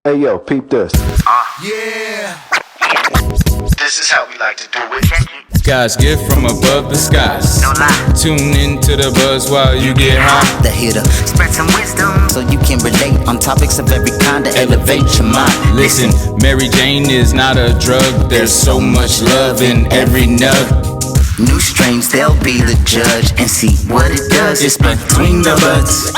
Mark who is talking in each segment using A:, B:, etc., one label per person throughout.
A: Hey yo, peep this.
B: Yeah. This is how we like to do it.
C: God's gift from above the skies.
D: No lie.
C: Tune into the buzz while you get high.
D: The hitter, spread some wisdom so you can relate on topics of every kind to elevate your mind.
C: Listen, Mary Jane is not a drug. There's so much love in every nug.
D: New strains, they'll be the judge and see what it does. It's between the buds.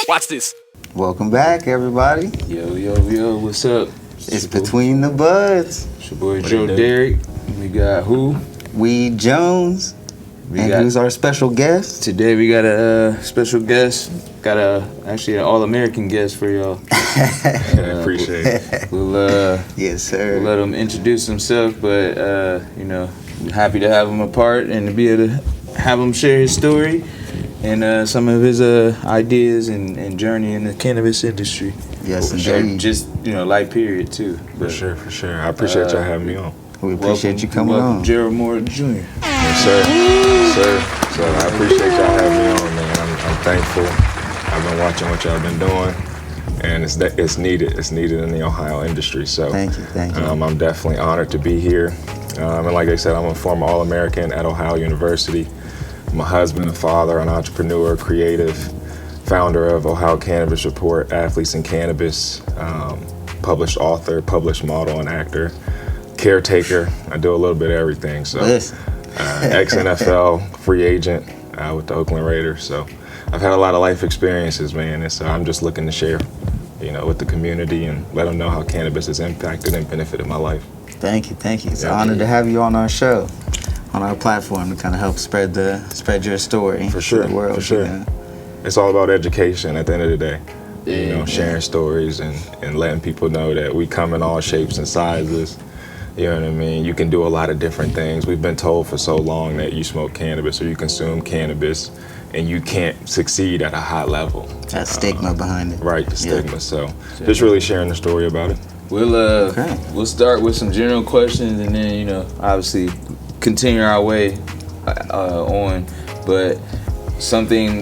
C: Watch this.
E: Welcome back, everybody.
C: Yo, what's up?
E: It's Between the Buds.
C: It's your boy Dro-Derick. We got who?
E: Weed Jonez. And who's our special guest?
C: Today we got a special guest. Got actually an all-American guest for y'all.
F: Appreciate it.
C: We'll
E: yes, sir.
C: We'll let him introduce himself, but happy to have him a part and to be able to have him share his story and some of his ideas and journey in the cannabis industry.
E: Yes,
C: indeed. Just life period too.
F: For sure. I appreciate y'all having me on.
E: We appreciate you coming on.
C: Gerald Moore Jr.
F: Yes, sir. So I appreciate y'all having me on, man. I'm thankful. I've been watching what y'all been doing, and it's needed. It's needed in the Ohio industry. So
E: thank you.
F: I'm definitely honored to be here. And like I said, I'm a former All-American at Ohio University. I'm a husband, a father, an entrepreneur, creative, founder of Ohio Cannabis Report, Athletes in Cannabis, published author, published model and actor, caretaker. I do a little bit of everything. So, ex-NFL, free agent with the Oakland Raiders. So I've had a lot of life experiences, man. And so I'm just looking to share, with the community and let them know how cannabis has impacted and benefited my life.
E: Thank you. It's an honor to have you on our show, on our platform, to kind of help spread your story
F: for sure,
E: to the world.
F: For sure. It's all about education at the end of the day. Sharing stories and letting people know that we come in all shapes and sizes. You know what I mean? You can do a lot of different things. We've been told for so long that you smoke cannabis or you consume cannabis and you can't succeed at a high level.
E: That stigma behind it.
F: Right, the stigma. So just really sharing the story about it.
C: We'll start with some general questions and then, obviously continue our way on. But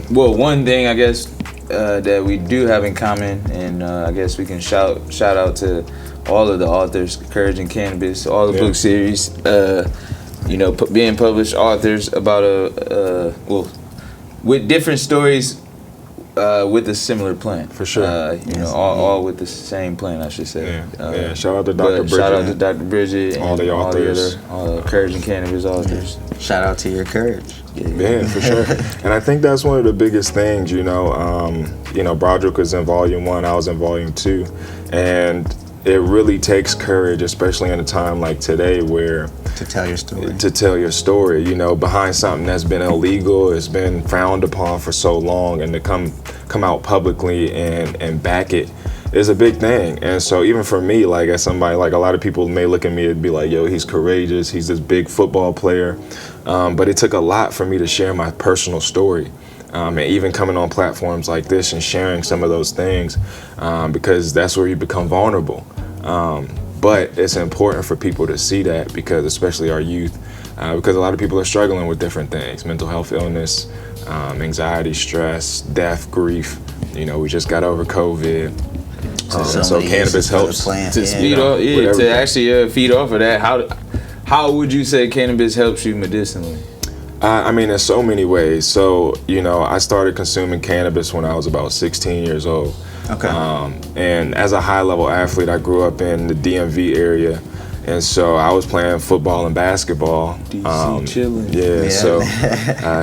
C: one thing I guess that we do have in common, and I guess we can shout out to all of the authors, Courage in Cannabis, all the book series, being published authors about with different stories with a similar plant.
F: For sure.
C: All with the same plant, I should say.
F: Shout out to Dr. Bridget.
C: Shout out to Dr. Bridget and
F: all the authors.
C: all the Courage in Cannabis authors.
E: Shout out to your courage.
F: Yeah, for sure. And I think that's one of the biggest things, Broderick was in volume 1, I was in volume 2. And it really takes courage, especially in a time like today where
E: to tell your story,
F: behind something that's been illegal, it's been frowned upon for so long, and to come out publicly and back it is a big thing. And so even for me, like as somebody, like a lot of people may look at me and be like, yo, he's courageous, he's this big football player. But it took a lot for me to share my personal story. And even coming on platforms like this and sharing some of those things, because that's where you become vulnerable. But it's important for people to see that, because especially our youth, because a lot of people are struggling with different things, mental health illness, anxiety, stress, death, grief. We just got over COVID. So cannabis helps
C: to feed off of that. How would you say cannabis helps you medicinally?
F: In so many ways. So, I started consuming cannabis when I was about 16 years old.
E: Okay.
F: And as a high-level athlete, I grew up in the DMV area. And so I was playing football and basketball.
C: DC chilling.
F: Yeah, so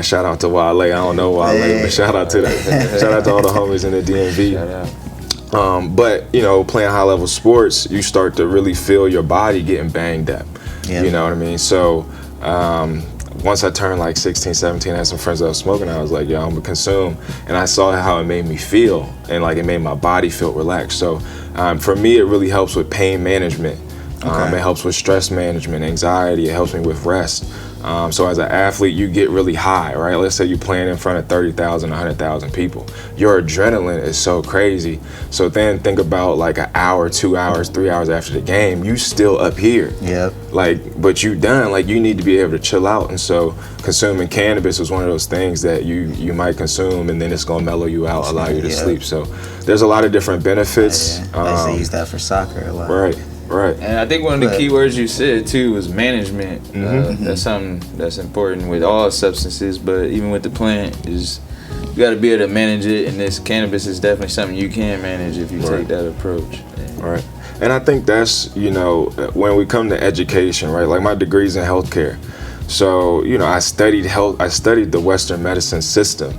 F: shout out to Wale. I don't know Wale, but shout out to all the homies in the DMV.
C: Shout out.
F: But, playing high-level sports, you start to really feel your body getting banged up.
E: Yeah.
F: You know what I mean? So once I turned like 16, 17, I had some friends that was smoking. I was like, yo, I'm gonna consume. And I saw how it made me feel, and like it made my body feel relaxed. So for me, it really helps with pain management. It helps with stress management, anxiety. It helps me with rest. So as an athlete, you get really high, right? Let's say you're playing in front of 30,000, 100,000 people. Your adrenaline is so crazy. So then think about like an hour, 2 hours, 3 hours after the game, you still up here.
E: Yep.
F: Like, but you done, like you need to be able to chill out. And so consuming cannabis is one of those things that you might consume and then it's gonna mellow you out, allow you to sleep. So there's a lot of different benefits.
E: Yeah. I used to use that for soccer a lot.
F: Right.
C: And I think one of the key words you said too was management. That's something that's important with all substances, but even with the plant, is you got to be able to manage it. And this cannabis is definitely something you can manage if you take that approach.
F: Right. And I think that's, when we come to education, right? Like my degree's in healthcare. So, I studied the Western medicine system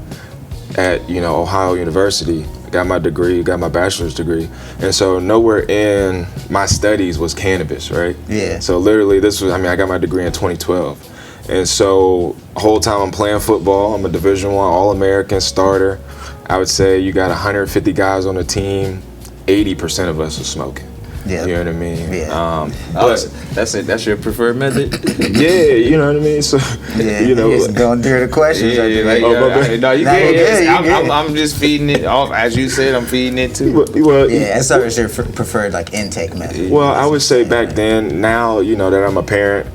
F: at, Ohio University. Got my degree, got my bachelor's degree. And so nowhere in my studies was cannabis, right?
E: Yeah.
F: So literally I got my degree in 2012. And so whole time I'm playing football, I'm a Division I All-American starter. I would say you got 150 guys on the team, 80% of us are smoking.
E: Yeah.
F: You know what I mean?
C: Yeah.
F: But
C: that's it. That's your preferred method.
F: yeah, you know what I mean. So
E: just going through the questions.
C: No, you
E: good.
C: I'm just feeding it off, as you said. I'm feeding it too.
F: Well,
E: and so is your preferred like intake method?
F: Well, I would say back then. Now, that I'm a parent,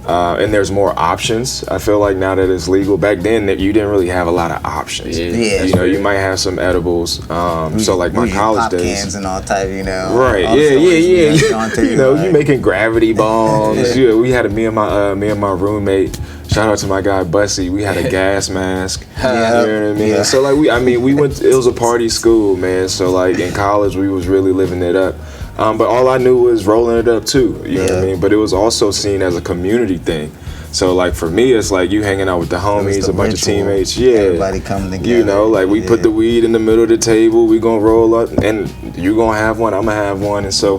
F: and there's more options. I feel like now that it's legal. Back then, that you didn't really have a lot of options.
E: Yeah.
F: You might have some edibles. So like my college
E: pop
F: days.
E: cans and all type,
F: Right.
E: all
F: Yeah.
E: stores
F: You making gravity bombs. Yeah. We had me and my roommate. Shout out to my guy Bussy. We had a gas mask. You know what I mean?
E: Yeah.
F: So like we went. It was a party school, man. So like in college, we was really living it up. But all I knew was rolling it up too. You know what I mean? But it was also seen as a community thing. So like for me, it's like you hanging out with the homies, a bunch of teammates. Yeah.
E: Everybody coming together.
F: Like we put the weed in the middle of the table. We gonna roll up, and you gonna have one. I'm gonna have one. And so,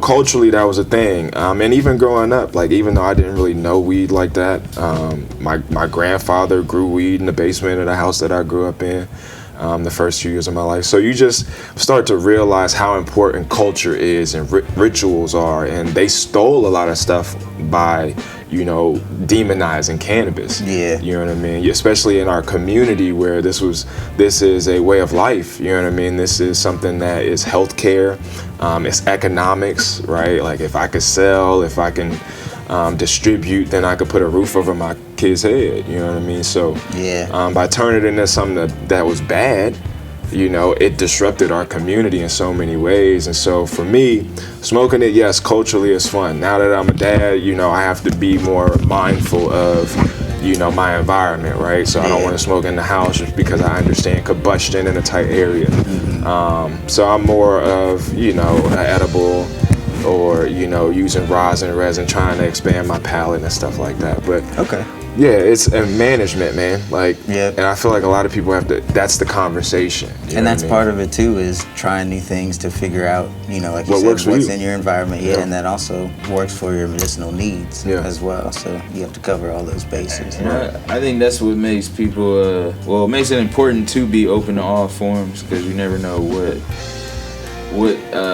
F: culturally that was a thing. And even growing up, like even though I didn't really know weed like that, my grandfather grew weed in the basement of the house that I grew up in. The first few years of my life. So you just start to realize how important culture is and rituals are, and they stole a lot of stuff by, demonizing cannabis.
E: Yeah.
F: You know what I mean? Especially in our community where this is a way of life. You know what I mean? This is something that is healthcare, it's economics, right? Like if I could sell, if I can distribute, then I could put a roof over my kid's head. You know what I mean? So by turning it into something that was bad, it disrupted our community in so many ways. And so for me, smoking it, yes, culturally it's fun. Now that I'm a dad, I have to be more mindful of my environment, right? So I don't want to smoke in the house just because I understand combustion in a tight area. So I'm more of an edible, or using rosin and resin, trying to expand my palate and stuff like that. But it's a management, man. And I feel like a lot of people have to. That's the conversation,
E: and that's part of it too, is trying new things to figure out, like you said, what's in your environment, and that also works for your medicinal needs as well. So you have to cover all those bases.
C: I think that's what makes people. It makes it important to be open to all forms, because you never know what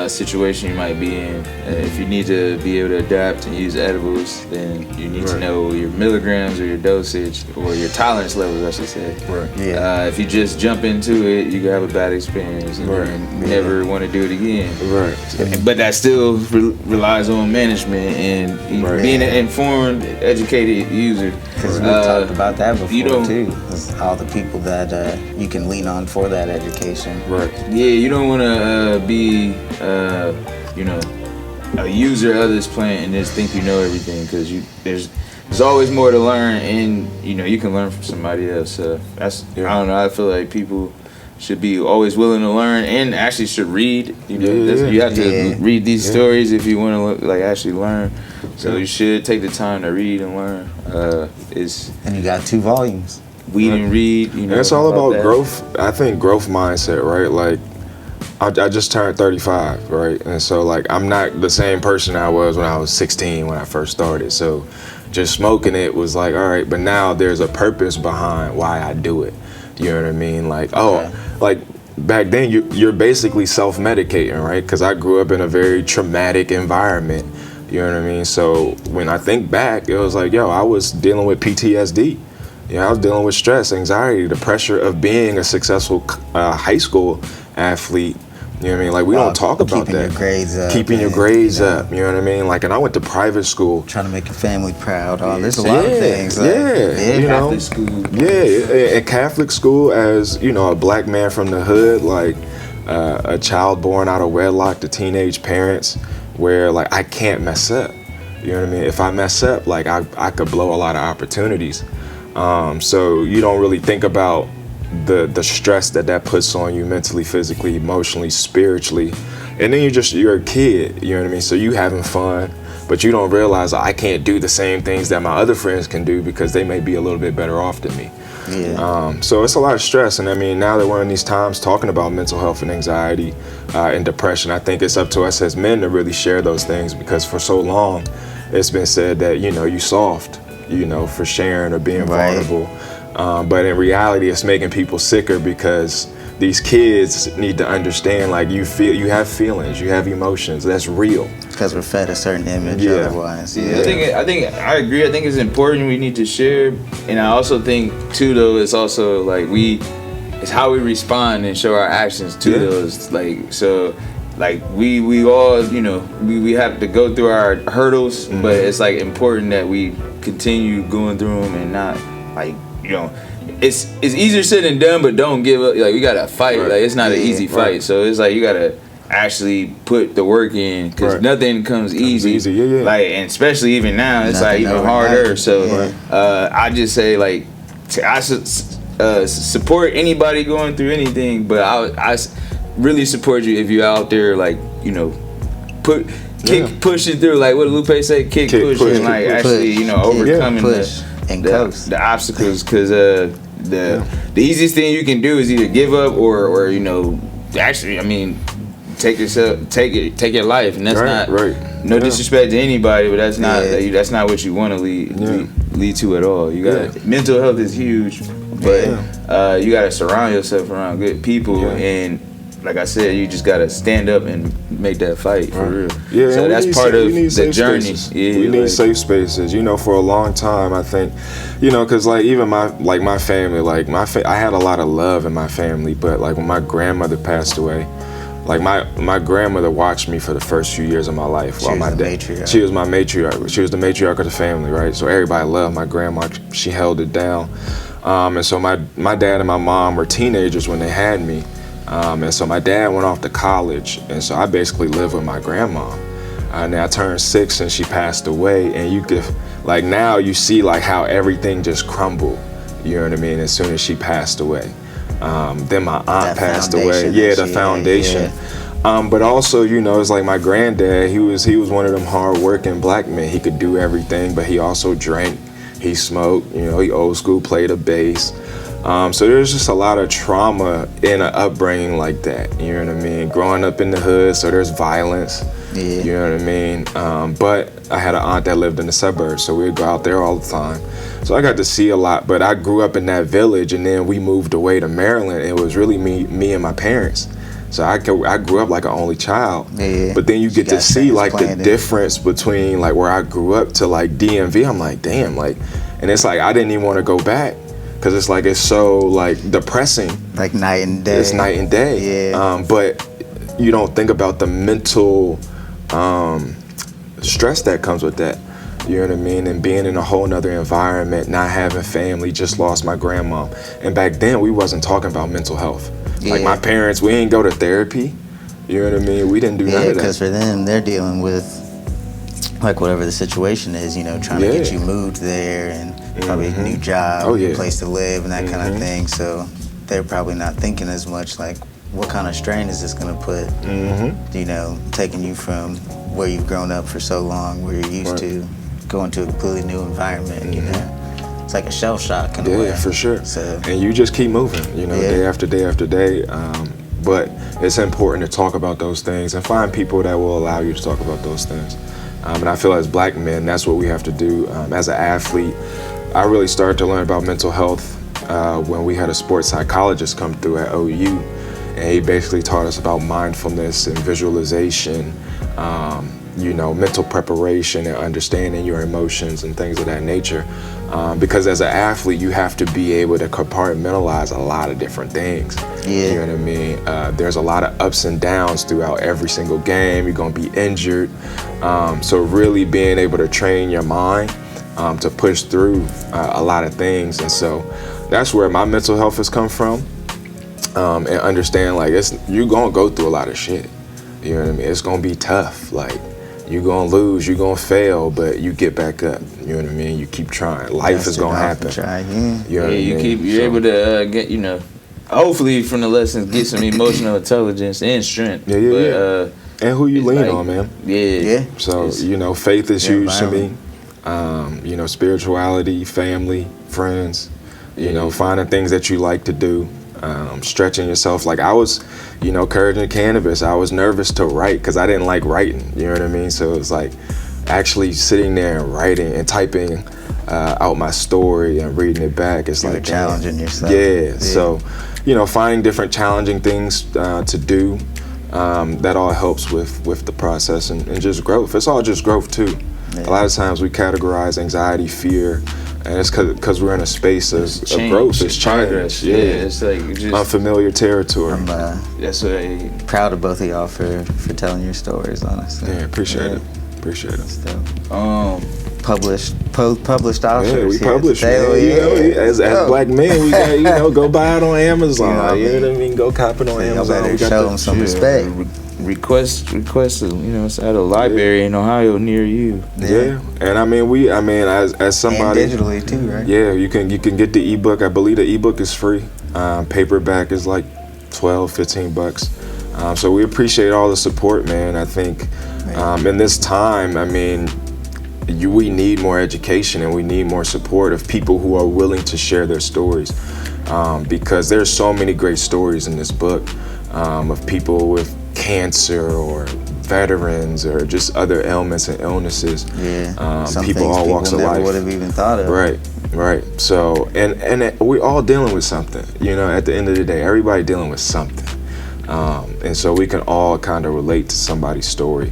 C: situation you might be in. If you need to be able to adapt and use edibles, then you need to know your milligrams or your dosage, or your tolerance levels, I should say. If you just jump into it, you can have a bad experience and then never want to do it again. But that still relies on management and being an informed, educated user.
E: Because we talked about that before too. All the people that you can lean on for that education.
C: Yeah, you don't want to be a user of this plant and just think you know everything, because there's always more to learn, and you can learn from somebody else. So that's I don't know. I feel like people should be always willing to learn, and actually should read. You have to read these stories if you want to actually learn. So you should take the time to read and learn.
E: And you got 2 volumes.
C: Weed and read.
F: And it's all about growth. I think growth mindset, right? Like I just turned 35, right? And so I'm not the same person I was when I was 16 when I first started. So just smoking it was all right, but now there's a purpose behind why I do it. You know what I mean? Back then you're basically self-medicating, right? Because I grew up in a very traumatic environment. You know what I mean? So when I think back, it was like, yo, I was dealing with PTSD. You know, I was dealing with stress, anxiety, the pressure of being a successful high school athlete. You know what I mean? Like, we don't talk about
E: keeping
F: that.
E: Your grades up,
F: keeping your grades up. You know what I mean? Like, and I went to private school.
E: Trying to make your family proud. Oh, there's a lot of things. Like,
F: you know,
C: Catholic school.
F: Yeah, at Catholic school, as you know, a black man from the hood, like a child born out of wedlock to teenage parents, where like I can't mess up. You know what I mean? If I mess up, like I could blow a lot of opportunities. So you don't really think about the stress that puts on you mentally, physically, emotionally, spiritually. And then you're a kid, you know what I mean? So you having fun, but you don't realize I can't do the same things that my other friends can do because they may be a little bit better off than me.
E: Yeah.
F: So it's a lot of stress. And I mean, now that we're in these times talking about mental health and anxiety and depression, I think it's up to us as men to really share those things, because for so long it's been said that, you know, you soft, you know, for sharing or being vulnerable. But in reality, it's making people sicker, because these kids need to understand, like, you have feelings, you have emotions. That's real.
E: Because we're fed a certain image otherwise.
C: Yeah. I think I agree. I think it's important. We need to share, and I also think too, though, it's also like it's how we respond and show our actions to those. Like, so, like we all, you know, we have to go through our hurdles, but it's like important that we continue going through them and not, like, you know, it's easier said than done, but don't give up. Like, we gotta fight. Like, it's not an easy fight. So it's like you gotta actually put the work in, because nothing comes easy. Like, and especially even now, it's like even harder. So I just say, like, I support anybody going through anything, but I really support you if you're out there, like, you know, pushing through, like what Lupe say, kick pushing, like actually, you know, overcoming the obstacles, because the easiest thing you can do is either give up or you know, actually, I mean, take your life, and that's no disrespect to anybody, but that's not what you want to lead to at all. You got mental health is huge, but you got to surround yourself around good people, and like I said, you just gotta stand up and make that fight for real. Yeah, so that's part of the journey. Yeah,
F: we need safe spaces. You know, for a long time, I think, you know, because like even my family, like I had a lot of love in my family, but like when my grandmother passed away, like my grandmother watched me for the first few years of my life. She was my matriarch. She was my matriarch. She was the matriarch of the family, right? So everybody loved my grandma. She held it down. And so my dad and my mom were teenagers when they had me. And so my dad went off to college, and so I basically lived with my grandma. And I turned 6 and she passed away, and you could, like, now you see like how everything just crumbled, you know what I mean, as soon as she passed away. Then my aunt passed away. Yeah, the foundation. But also, you know, it's like my granddad, he was one of them hard-working black men. He could do everything, but he also drank, he smoked, you know, he old school, played a bass. So there's just a lot of trauma in an upbringing like that, you know what I mean? Growing up in the hood, so there's violence, you know what I mean? But I had an aunt that lived in the suburbs, so we'd go out there all the time. So I got to see a lot, but I grew up in that village, and then we moved away to Maryland. It was really me and my parents. So I grew up like an only child, but then you get to see like the difference between like where I grew up to like DMV. I'm like, damn, like, and it's like I didn't even want to go back. Because it's like, it's so like depressing. Like night and day. It's night and day. Yeah. But you don't think about the mental stress that comes with that. You know what I mean? And being in a whole nother environment, not having family, just lost my grandma. And back then we wasn't talking about mental health. Like my parents, we didn't go to therapy. You know what I mean? We didn't do none of that.
E: Because for them, they're dealing with like whatever the situation is, you know, trying to get you moved there and probably a new job, place to live, and that kind of thing. So they're probably not thinking as much like, what kind of strain is this going to put, you know, taking you from where you've grown up for so long, where you're used to going to a completely new environment, you know. It's like a shell shock in a way.
F: Yeah, for sure. So, and you just keep moving, you know, day after day after day. But it's important to talk about those things and find people that will allow you to talk about those things. And I feel as black men, that's what we have to do. As an athlete, I really started to learn about mental health when we had a sports psychologist come through at OU. And he basically taught us about mindfulness and visualization mental preparation and understanding your emotions and things of that nature. Because as an athlete, you have to be able to compartmentalize a lot of different things.
E: Yeah.
F: You know what I mean? There's a lot of ups and downs throughout every single game. You're going to be injured. So really being able to train your mind to push through a lot of things. And so that's where my mental health has come from. And understand, like, you're going to go through a lot of shit. You know what I mean? It's going to be tough. Like, you're going to lose, you're going to fail, but you get back up. You know what I mean? You keep trying. Life is going to happen. You know what I mean?
C: You're able to get, hopefully from the lessons, get some emotional intelligence and strength.
F: Yeah. And who you lean on, man.
C: Yeah.
F: So, faith is huge to me. Spirituality, family, friends, finding things that you like to do. Stretching yourself. Like I was, encouraging cannabis. I was nervous to write because I didn't like writing. You know what I mean? So it's like actually sitting there and writing and typing out my story and reading it back. It's like
E: challenging yourself.
F: Yeah. So, finding different challenging things to do. That all helps with the process and just growth. It's all just growth too. Yeah. A lot of times we categorize anxiety, fear. And it's because we're in a space of growth. It's change.
C: Yeah, it's like just
F: unfamiliar territory.
E: I'm proud of both of y'all for telling your stories, honestly.
F: Yeah, appreciate it.
E: Published authors.
F: Yeah, we publish. As black men, we got go buy it on Amazon. You know what I mean? Go cop it on Amazon.
E: We show them some respect.
C: Request it's at a library in Ohio near you.
F: Yeah. And as somebody,
E: and digitally too, right?
F: Yeah, you can get the ebook. I believe the ebook is free. Paperback is like $12-15. So we appreciate all the support, man. I think in this time, we need more education and we need more support of people who are willing to share their stories, because there's so many great stories in this book of people with cancer or veterans or just other ailments and illnesses.
E: Yeah, some
F: people
E: things
F: all walks of
E: never
F: life
E: would have even thought of.
F: Right. So and we're all dealing with something. At the end of the day, everybody dealing with something, and so we can all kind of relate to somebody's story,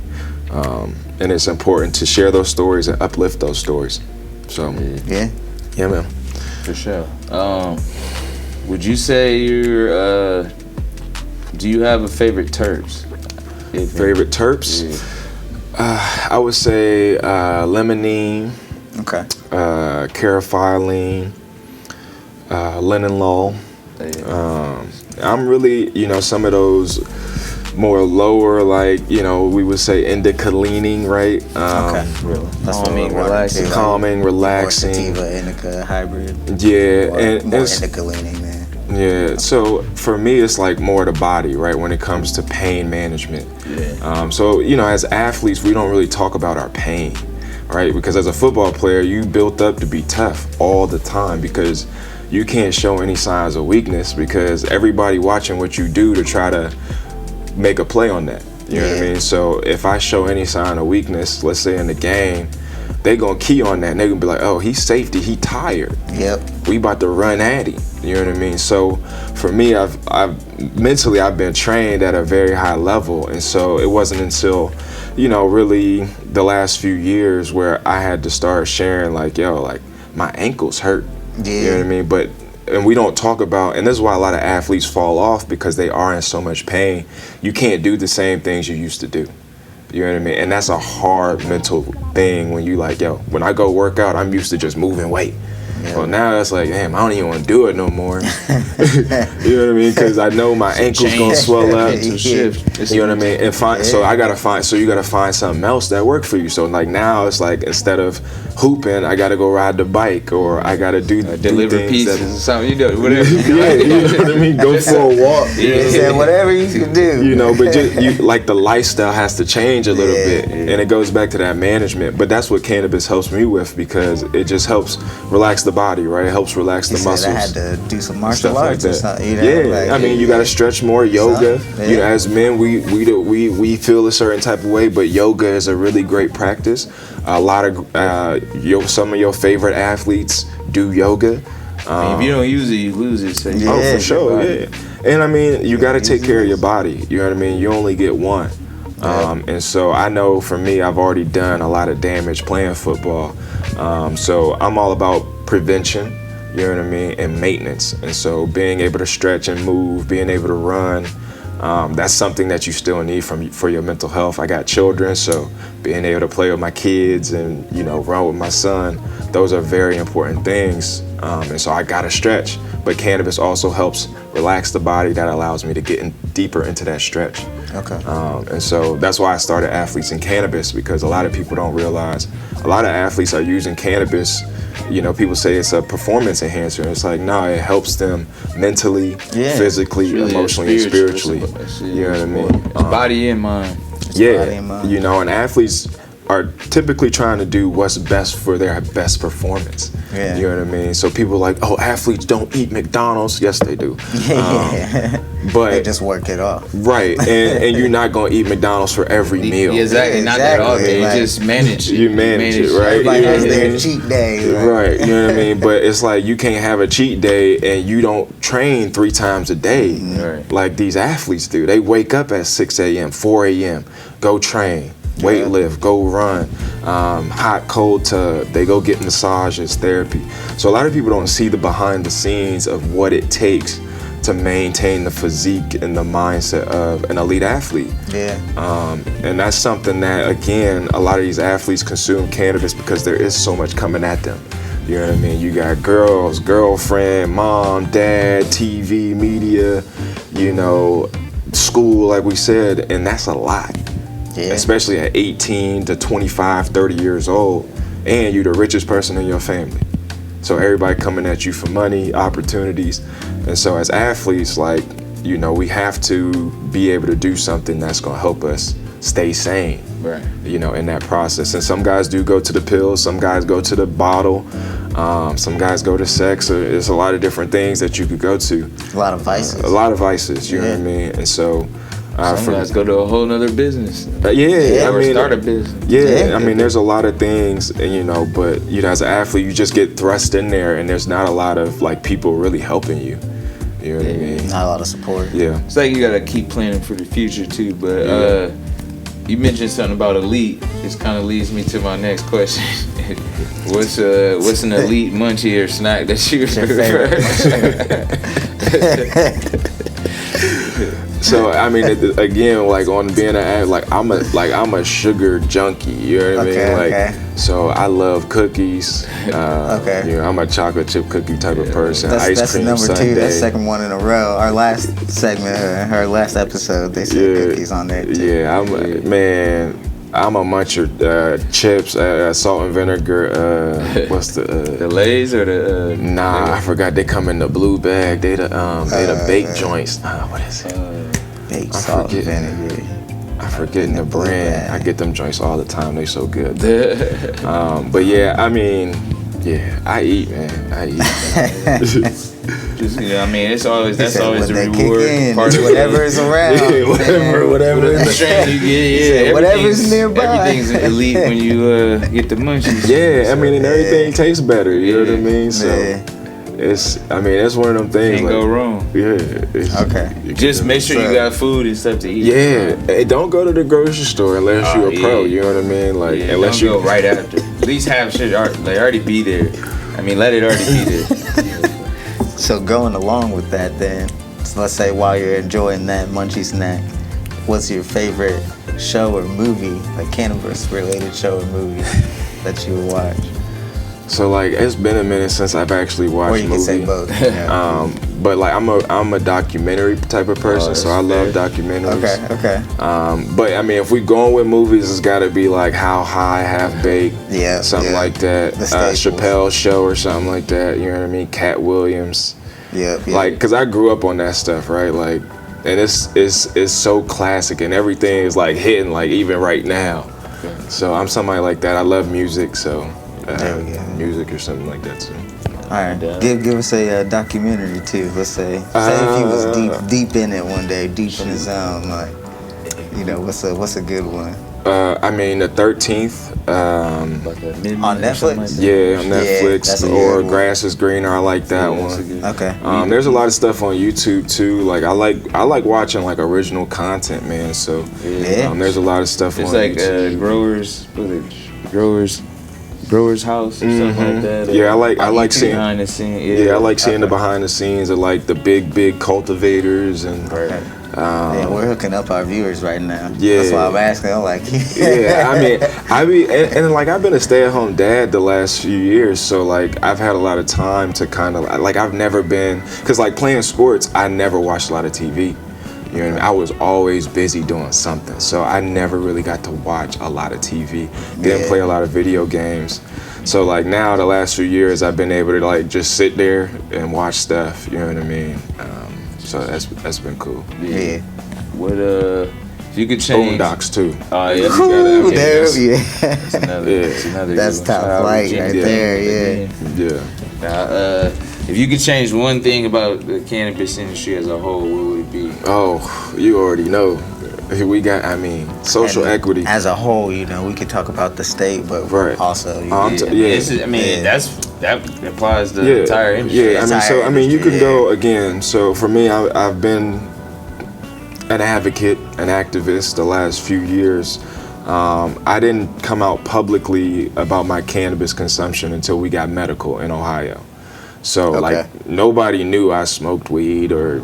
F: and it's important to share those stories and uplift those stories. So
E: yeah,
F: man,
C: for sure. Would you say you're do you have a favorite terps?
F: Favorite terps? Yeah. I would say limonene,
E: okay,
F: carafilene, linalool. I'm really, some of those more lower, like, we would say indica-leaning, right?
E: Okay, really. That's
C: Calming,
E: More
C: relaxing.
E: sativa, indica, hybrid.
F: Yeah,
E: more indica-leaning, man.
F: Yeah, so for me, it's like more the body, right, when it comes to pain management.
C: Yeah.
F: So, as athletes, we don't really talk about our pain, right? Because as a football player, you built up to be tough all the time because you can't show any signs of weakness because everybody watching what you do to try to make a play on that. You know what I mean? So if I show any sign of weakness, let's say in the game, they gonna key on that and they gonna be like, oh, he's safety, he tired.
E: Yep.
F: We about to run at him. You know what I mean? So for me, I've mentally been trained at a very high level, and so it wasn't until, really the last few years where I had to start sharing like my ankles hurt.
E: Yeah.
F: You know what I mean? And we don't talk about, and this is why a lot of athletes fall off because they are in so much pain. You can't do the same things you used to do. You know what I mean? And that's a hard mental thing when you when I go work out, I'm used to just moving weight. Yeah. Well, now it's like, damn, I don't even want to do it no more. You know what I mean? Because I know my ankle's gonna swell up.
C: Shift.
F: You know what I mean? And so you gotta find something else that work for you. So now it's like instead of hooping, I gotta go ride the bike or I gotta
C: deliver pizzas or something. Whatever.
F: Yeah, you know what I mean? Go for a walk.
E: Yeah, whatever you can do.
F: But the lifestyle has to change a little bit, and it goes back to that management. But that's what cannabis helps me with because it just helps relax the body, right? It helps relax the muscles.
E: I had to do some martial arts or something.
F: You got to stretch more. Yoga. As men, we feel a certain type of way, but yoga is a really great practice. A lot of some of your favorite athletes do yoga.
C: If you don't use it, you lose it. So
F: for sure, yeah. And you got to take care of your body. You know what I mean? You only get one. And so I know for me, I've already done a lot of damage playing football. So I'm all about prevention, you know what I mean, and maintenance. And so being able to stretch and move, being able to run, that's something that you still need for your mental health. I got children, so being able to play with my kids and, you know, run with my son, those are very important things. And so I gotta stretch. But cannabis also helps relax the body. That allows me to get deeper into that stretch.
E: Okay.
F: And so that's why I started Athletes in Cannabis, because a lot of people don't realize a lot of athletes are using cannabis. You know, people say it's a performance enhancer. It's like, no, it helps them mentally, physically, really emotionally, and spiritually. You know what I mean?
C: Body and mind.
F: You know, and athletes are typically trying to do what's best for their best performance.
E: Yeah.
F: You know what I mean? So people are like, oh, athletes don't eat McDonald's. Yes, they do. But
E: they just work it off.
F: Right. And you're not going to eat McDonald's for every meal.
C: Exactly. Not that all day.
E: Like,
C: you just manage it.
F: You manage it, right?
E: Everybody has their cheat day.
F: Right. You know what I mean? But it's like you can't have a cheat day and you don't train 3 times a day like these athletes do. They wake up at 6 a.m., 4 a.m., go train. Weight lift, go run, hot, cold tub, they go get massages, therapy. So a lot of people don't see the behind the scenes of what it takes to maintain the physique and the mindset of an elite athlete. And that's something that, again, a lot of these athletes consume cannabis because there is so much coming at them. You know what I mean? You got girls, girlfriend, mom, dad, TV, media, you know, school, like we said, and that's a lot. Especially at 18 to 25, 30 years old, and you're the richest person in your family. So everybody coming at you for money, opportunities. And so as athletes, like, you know, we have to be able to do something that's gonna help us stay sane, you know, in that process. And some guys do go to the pills, some guys go to the bottle, some guys go to sex. There's a lot of different things that you could go to.
E: A lot of vices.
F: A lot of vices, you know what I mean? And so
C: some guys go to a whole nother business.
F: I mean,
C: start a business.
F: I mean, there's a lot of things, and you know, but you know, as an athlete, you just get thrust in there, and there's not a lot of like people really helping you. You know what I mean?
E: Not a lot of support.
C: It's like you gotta keep planning for the future too. But you mentioned something about elite. This kind of leads me to my next question. What's an elite munchie or snack that you prefer?
F: So I mean, again, like on being an ad, like I'm a sugar junkie. You know what I mean? So I love cookies. You know, I'm a chocolate chip cookie type of person.
E: That's number Sundae. 2. That's second one in a row. Our last segment, our last episode, they said cookies on there too.
F: Yeah, I'm a muncher. Chips, salt and vinegar. What's the
C: Lay's or the?
F: Nah, I forgot. They come in the blue bag. They the baked joints. What is it?
E: Baked salt and vinegar.
F: I forget the brand. I get them joints all the time. They so good. But yeah, I mean, I eat, man. I eat.
C: I mean, that's always the reward part of
E: whatever is around.
F: Whatever
C: the trend you get.
E: Whatever's nearby.
C: Everything's elite when you get the munchies.
F: I mean, and everything tastes better. You know what I mean? So it's one of them things.
C: Can't go wrong. Just make sure you got food and stuff to eat.
F: Hey, don't go to the grocery store unless you're a pro. You know what I mean? Like, unless
C: you go right after. At least have shit already be there. I mean, let it already be there.
E: So going along with that then, so let's say while you're enjoying that munchie snack, what's your favorite show or movie, like cannabis related show or movie that you would watch?
F: So like it's been a minute since I've actually watched.
E: Or you can say both.
F: But like I'm a documentary type of person, so I love documentaries.
E: Okay.
F: But I mean, if we going with movies, it's got to be like How High, Half Baked, something like that. Chappelle's Show or something like that. You know what I mean? Cat Williams. Like, cause I grew up on that stuff, right? Like, and it's so classic, and everything is like hitting, like even right now. So I'm somebody like that. I love music, so. Music or something like that too.
E: All right, give us a documentary too. Let's say if you was deep in it one day, deep in the zone, like, you know, what's a good one?
F: I mean, the 13th.
E: On Netflix?
F: On Netflix.
E: that's a
F: Or
E: good one.
F: Grass is Greener. I like that one.
E: Okay.
F: There's a lot of stuff on YouTube too. Like I like watching like original content, man. So there's a lot of stuff
C: It's
F: on
C: like
F: YouTube.
C: Growers House or something like that.
F: Yeah, I like seeing
C: behind the scenes.
F: Yeah, I like seeing the behind the scenes of like the big cultivators and.
E: Yeah, we're hooking up our viewers right now.
F: Yeah.
E: That's why I'm asking. I'm like,
F: Yeah, I mean, and like I've been a stay-at-home dad the last few years, so like I've had a lot of time to kind of like I've never been, cause like playing sports, I never watched a lot of TV. You know what I mean? I was always busy doing something, so I never really got to watch a lot of TV. Didn't play a lot of video games. So like now, the last few years, I've been able to like just sit there and watch stuff. You know what I mean? So that's been cool.
E: yeah.
C: What if you could change?
F: Boondocks too.
C: Oh yeah,
E: Ooh, there,
C: that's another.
E: That's
C: good one.
E: top
C: Shout out
E: flight
C: Virginia
E: right
C: Beach,
E: there,
C: Virginia.
F: Yeah.
C: If you could change one thing about the cannabis industry as a whole, what would it be?
F: Oh, you already know. We got, social
E: And
F: equity.
E: As a whole, you know, we could talk about the state, but
F: Right.
E: also,
C: That applies to the entire industry.
F: Yeah, you can go again. So for me, I've been an advocate, an activist the last few years. I didn't come out publicly about my cannabis consumption until we got medical in Ohio. So like nobody knew I smoked weed or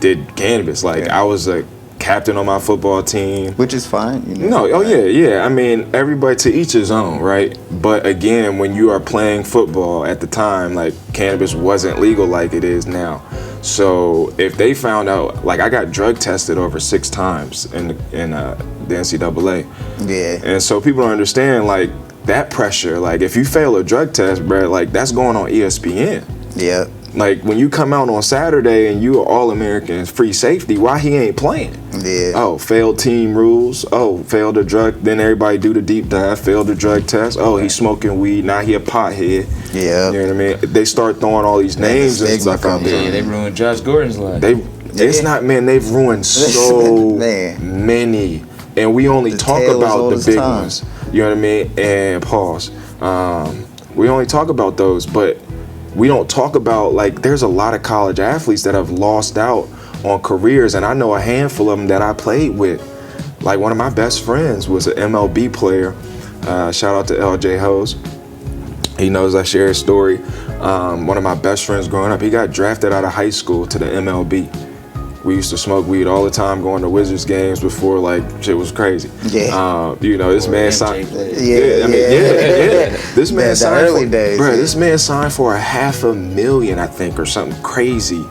F: did cannabis. Like I was a captain on my football team.
E: which is fine. You know?
F: No, yeah. I mean, everybody to each his own, right? But again, when you are playing football at the time, like cannabis wasn't legal like it is now. So if they found out, like I got drug tested over 6 times in the NCAA.
E: Yeah.
F: And so people don't understand like that pressure. Like if you fail a drug test, bro, like that's going on ESPN.
E: Yeah.
F: Like when you come out on Saturday and you are All-American free safety, why he ain't playing?
E: Yeah.
F: Oh, failed team rules. Oh, failed the drug. Then everybody do the deep dive. Failed the drug test. Oh, he's smoking weed. Now he a pothead.
E: Yeah.
F: You know what I mean? They start throwing all these names and
E: stigma
F: stuff out
E: comes
F: there.
C: Yeah, they ruined Josh Gordon's life.
F: It's not, man. They've ruined so
E: Man.
F: many, and we only talk
E: tale as
F: about
E: old
F: the
E: as
F: big
E: time.
F: ones. You know what I mean? And pause. We only talk about those, but we don't talk about like there's a lot of college athletes that have lost out on careers, and I know a handful of them that I played with. Like one of my best friends was an MLB player. Shout out to LJ Hose. He knows I share his story. One of my best friends growing up, he got drafted out of high school to the MLB. We used to smoke weed all the time, going to Wizards games before like shit was crazy.
E: Yeah.
F: This man signed.
E: Yeah.
F: This man
E: The
F: signed
E: early
F: for,
E: days,
F: bro.
E: yeah.
F: This man signed for $500,000, I think, or something crazy.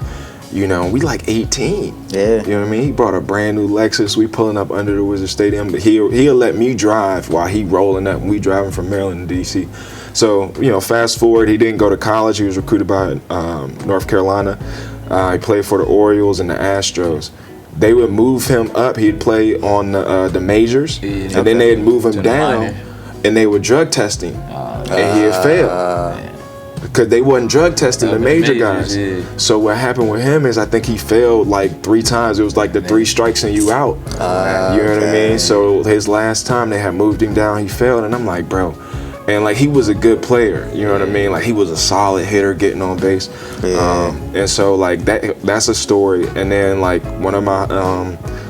F: You know, we like 18.
E: Yeah.
F: You know what I mean? He brought a brand new Lexus. We pulling up under the Wizard Stadium, but he'll let me drive while he rolling up. We driving from Maryland to DC. So fast forward, he didn't go to college. He was recruited by North Carolina. He played for the Orioles and the Astros. They would move him up. He'd play on the majors, and then they'd move him down, and they would drug test him, and he had failed because they wasn't drug testing the major guys.
C: Yeah.
F: So what happened with him is I think he failed like 3 times. It was like the 3 strikes and you out. You know what I mean? So his last time they had moved him down, he failed, and I'm like, bro. And like he was a good player, you know what I mean? Like he was a solid hitter, getting on base. And so like that's a story. And then like one of my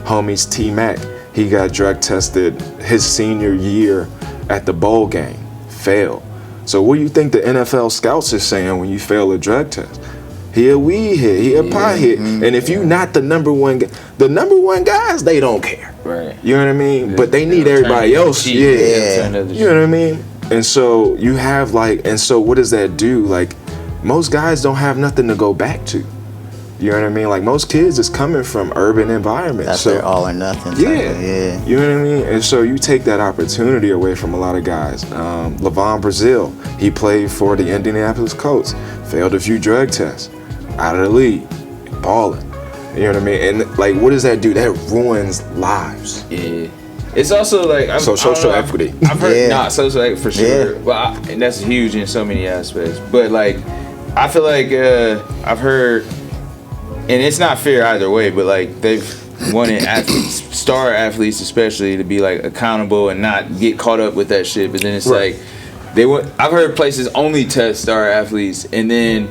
F: homies, T Mac, he got drug tested his senior year at the bowl game, failed. So what do you think the NFL scouts is saying when you fail a drug test? He a weed hit, he a pot hit. And if you not the number one guys, they don't care.
C: Right.
F: You know what I mean? But they need everybody else. You know what I mean? And so you have so what does that do? Like most guys don't have nothing to go back to. You know what I mean? Like most kids is coming from urban environments.
E: That's
F: so
E: their all or nothing.
F: Yeah. You know what I mean? And so you take that opportunity away from a lot of guys. LaVon Brazil, he played for the Indianapolis Colts, failed a few drug tests, out of the league, balling. You know what I mean? And like, what does that do? That ruins lives.
C: Yeah. It's also like
F: social equity.
C: I've heard social equity for sure.
E: Yeah.
C: Well, and that's huge in so many aspects. But like, I feel like I've heard, and it's not fair either way. But like they've wanted athletes star athletes especially to be like accountable and not get caught up with that shit. But then it's like I've heard places only test star athletes, and then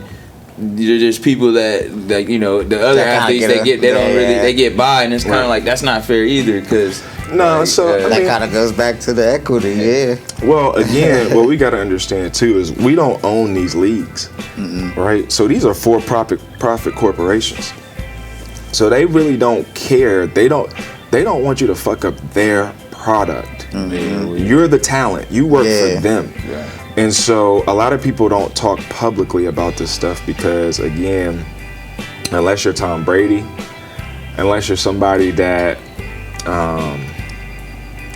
C: there's people that like the other athletes they get by, and it's kind of like that's not fair either because.
F: No, so
E: that kind of goes back to the equity, yeah.
F: Well, again, what we got to understand too is we don't own these leagues, right? So these are for-profit corporations. So they really don't care. They don't want you to fuck up their product. You're the talent. You work for them. Yeah. And so a lot of people don't talk publicly about this stuff because, again, unless you're Tom Brady, unless you're somebody that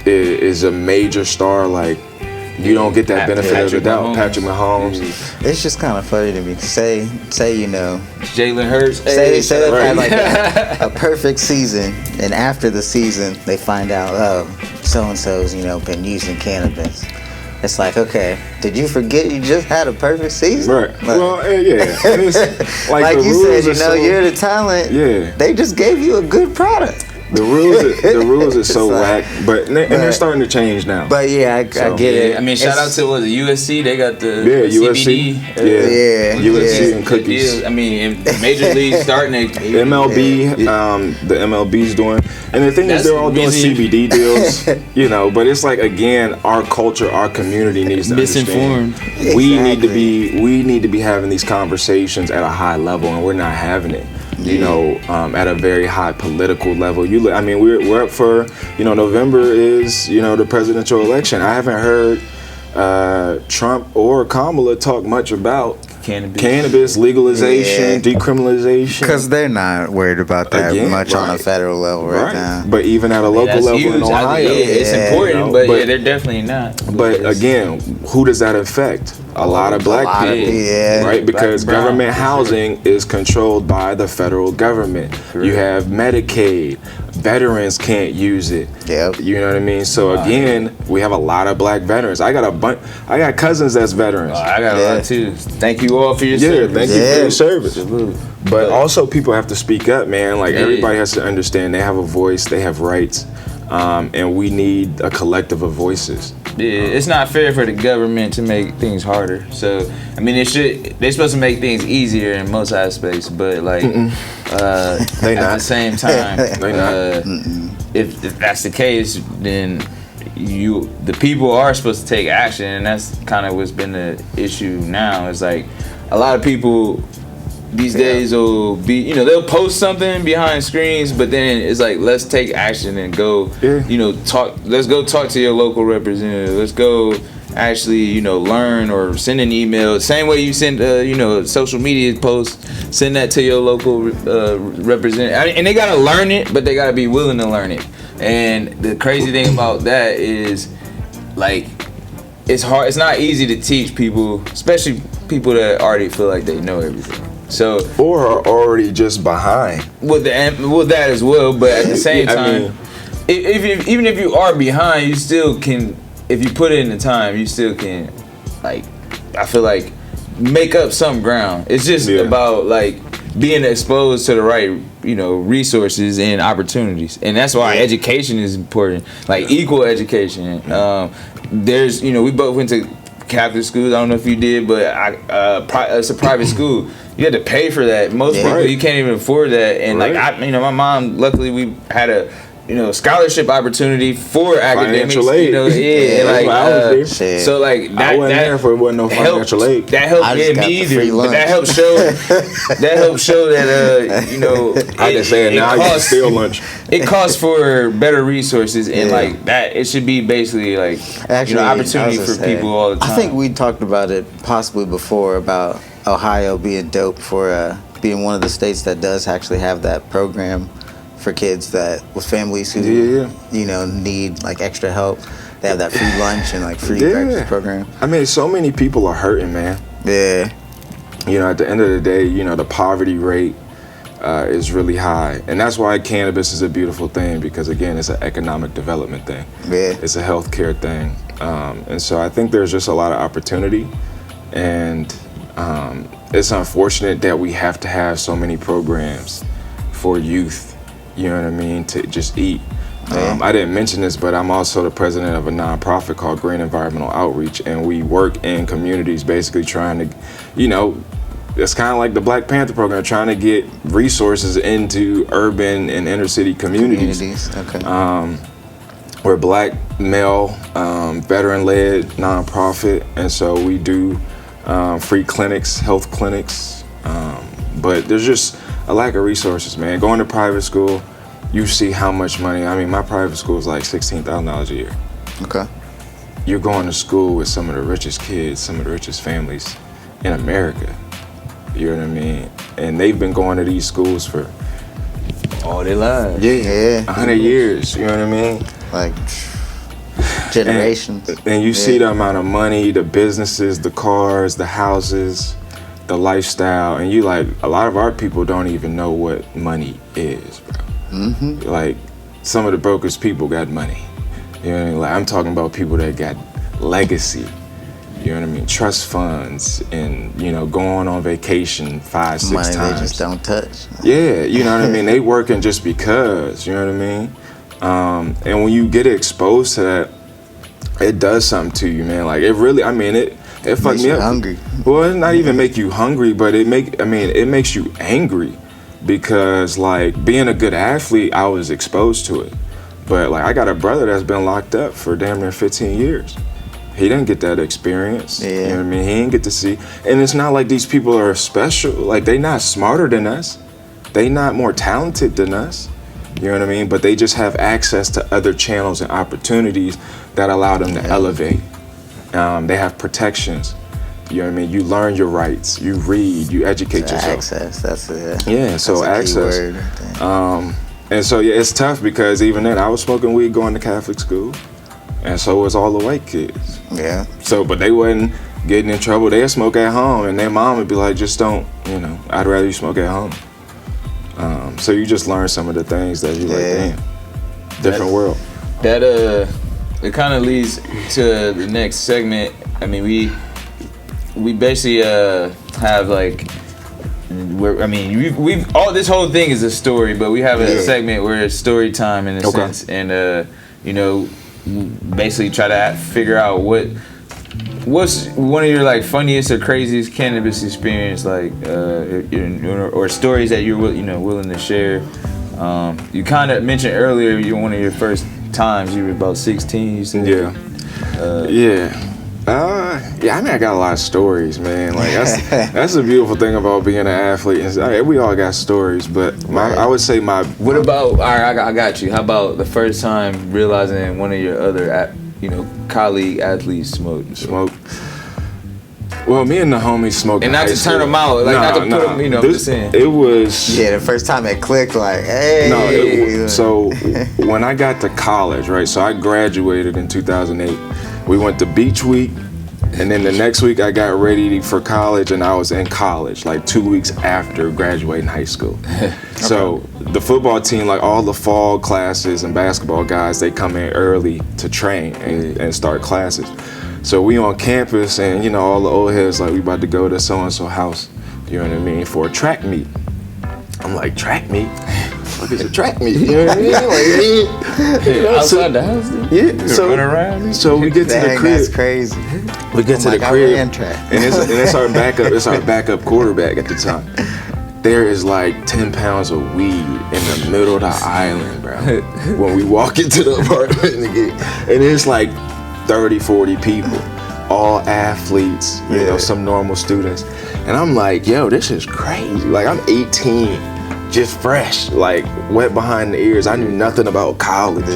F: is a major star, like you don't get that benefit of the doubt. Patrick Mahomes.
E: It's just kind of funny to me. Say
C: Jalen Hurts.
E: Say they had like a perfect season, and after the season they find out so and so's been using cannabis. It's like, okay, did you forget you just had a perfect season?
F: Right. Well, yeah. It's
E: like you said, you're the talent. Yeah. They just gave you a good product.
F: The rules are so whack, and they're starting to change now.
E: But I get it.
C: I mean, shout out to USC. They got the
F: USC.
C: CBD.
F: USC and cookies.
C: I mean, in Major League starting
F: MLB. The MLB's doing, and the thing is, they're all doing CBD deals. But it's like, again, our culture, our community needs to understand.
C: Misinformed.
F: We need to be having these conversations at a high level, and we're not having it. At a very high political level. We're up for, November is, the presidential election. I haven't heard Trump or Kamala talk much about cannabis legalization, decriminalization.
E: Because they're not worried about that much on a federal level right now.
F: But even at a local level in Ohio.
C: It's important, but they're definitely not.
F: But again, who does that affect? A lot of black people, right? Because government housing is controlled by the federal government. Correct. You have Medicaid. Veterans can't use it.
E: Yep.
F: You know what I mean? So again, we have a lot of black veterans. I got cousins that's veterans.
C: I got a lot too. Thank you all for your service.
F: Thank you for your service. But also people have to speak up, man. Like everybody has to understand they have a voice, they have rights, and we need a collective of voices.
C: Yeah, it's not fair for the government to make things harder. So, I mean, they're supposed to make things easier in most aspects, but like, at the same time, if that's the case, then the people are supposed to take action, and that's kind of what's been the issue now. It's like a lot of people these days will be, they'll post something behind screens, but then it's like, let's take action and go, talk. Let's go talk to your local representative. Let's go actually, learn or send an email. Same way you send, social media post, send that to your local representative. And they gotta learn it, but they gotta be willing to learn it. And the crazy thing about that is, like, it's hard. It's not easy to teach people, especially people that already feel like they know everything. So,
F: or are already just behind.
C: Well, that as well. But at the same time, even if you are behind, you still can. If you put in the time, you still can. Like, I feel like make up some ground. It's just about like being exposed to the right, resources and opportunities, and that's why education is important. Like equal education. There's, we both went to Catholic schools. I don't know if you did, but it's a private school. You had to pay for that. Most people, you can't even afford that. And like my mom, luckily we had a scholarship opportunity for academics.
F: Financial aid.
C: So like that,
F: I wasn't there if it wasn't no financial aid.
C: That helped me either. But that helped show that
F: I just saying now you can steal lunch.
C: It costs for better resources and like that. It should be basically like opportunity for people all the time.
E: I think we talked about it possibly before about Ohio being dope for being one of the states that does actually have that program for kids that with families who need like extra help. They have that free lunch and like free breakfast program.
F: I mean, so many people are hurting, man.
E: Yeah.
F: At the end of the day, the poverty rate is really high, and that's why cannabis is a beautiful thing, because again, it's an economic development thing.
E: Yeah.
F: It's a healthcare thing, and so I think there's just a lot of opportunity, and it's unfortunate that we have to have so many programs for youth. You know what I mean? To just eat. I didn't mention this, but I'm also the president of a nonprofit called Green Environmental Outreach, and we work in communities basically trying to, it's kind of like the Black Panther program, trying to get resources into urban and inner city communities.
E: Okay.
F: We're a Black, male, veteran-led nonprofit, and so we do free clinics, health clinics, but there's just a lack of resources, man. Going to private school, you see how much money. I mean, my private school is like $16,000 a year.
E: Okay.
F: You're going to school with some of the richest kids, some of the richest families in America. You know what I mean? And they've been going to these schools for
C: all their lives.
F: Yeah. 100 years, you know what I mean?
E: Like generations.
F: And you see the amount of money, the businesses, the cars, the houses, the lifestyle, and you like, a lot of our people don't even know what money is, bro.
E: Mm-hmm.
F: Like, some of the brokest people got money. You know what I mean? Like, I'm talking about people that got legacy. You know what I mean? Trust funds and, going on vacation 5, 6 times.
E: Money they just don't touch.
F: Yeah, you know what I mean? They working just because, you know what I mean? And when you get exposed to that, it does something to you, man. Like, it really, it fucked me up.
E: Hungry.
F: Well, it not even make you hungry, but it makes you angry. Because, like, being a good athlete, I was exposed to it. But, like, I got a brother that's been locked up for damn near 15 years. He didn't get that experience.
E: Yeah.
F: You know what I mean? He didn't get to see. And it's not like these people are special. Like, they not smarter than us. They not more talented than us. You know what I mean? But they just have access to other channels and opportunities that allow them to elevate. They have protections. You know what I mean? You learn your rights. You read. You educate yourself.
E: Access. That's it.
F: Yeah. So access. And so it's tough because even then I was smoking weed going to Catholic school, and so was all the white kids.
E: Yeah.
F: So, but they wasn't getting in trouble. They'd smoke at home, and their mom would be like, "Just don't. I'd rather you smoke at home." So you just learn some of the things that you like. Damn. Different world.
C: That it kind of leads to the next segment. I mean, we basically have like, we've all this whole thing is a story, but we have a segment where it's story time in a sense, and basically try to figure out what's one of your like funniest or craziest cannabis experience, like or stories that you're willing to share. You kind of mentioned earlier one of your first times. You were about 16. You said.
F: I got a lot of stories, man. Like that's the beautiful thing about being an athlete. We all got stories, but I would say What
C: about? All right, I got you. How about the first time realizing one of your other, colleague athletes smoked?
F: Well, me and the homies smoked.
C: And not to turn them out, like not to put them. I'm just saying.
F: It was.
E: Yeah, the first time it clicked, like, hey.
F: So when I got to college, right? So I graduated in 2008. We went to Beach Week, and then the next week I got ready for college, and I was in college like 2 weeks after graduating high school. So the football team, like all the fall classes and basketball guys, they come in early to train and start classes. So we on campus, and all the old heads like, we about to go to so-and-so house, you know what I mean, for a track meet. I'm like, track meet? What is a track meet? You know what I mean?
C: Outside the house?
F: Yeah. So run around. So we get to the crib.
E: That's crazy.
F: We get to the crib, and it's our backup. It's our backup quarterback at the time. There is like 10 pounds of weed in the middle of the island, bro. When we walk into the apartment again, and it's like 30, 40 people, all athletes, some normal students. And I'm like, yo, this is crazy. Like, I'm 18, just fresh, like wet behind the ears. I knew nothing about college.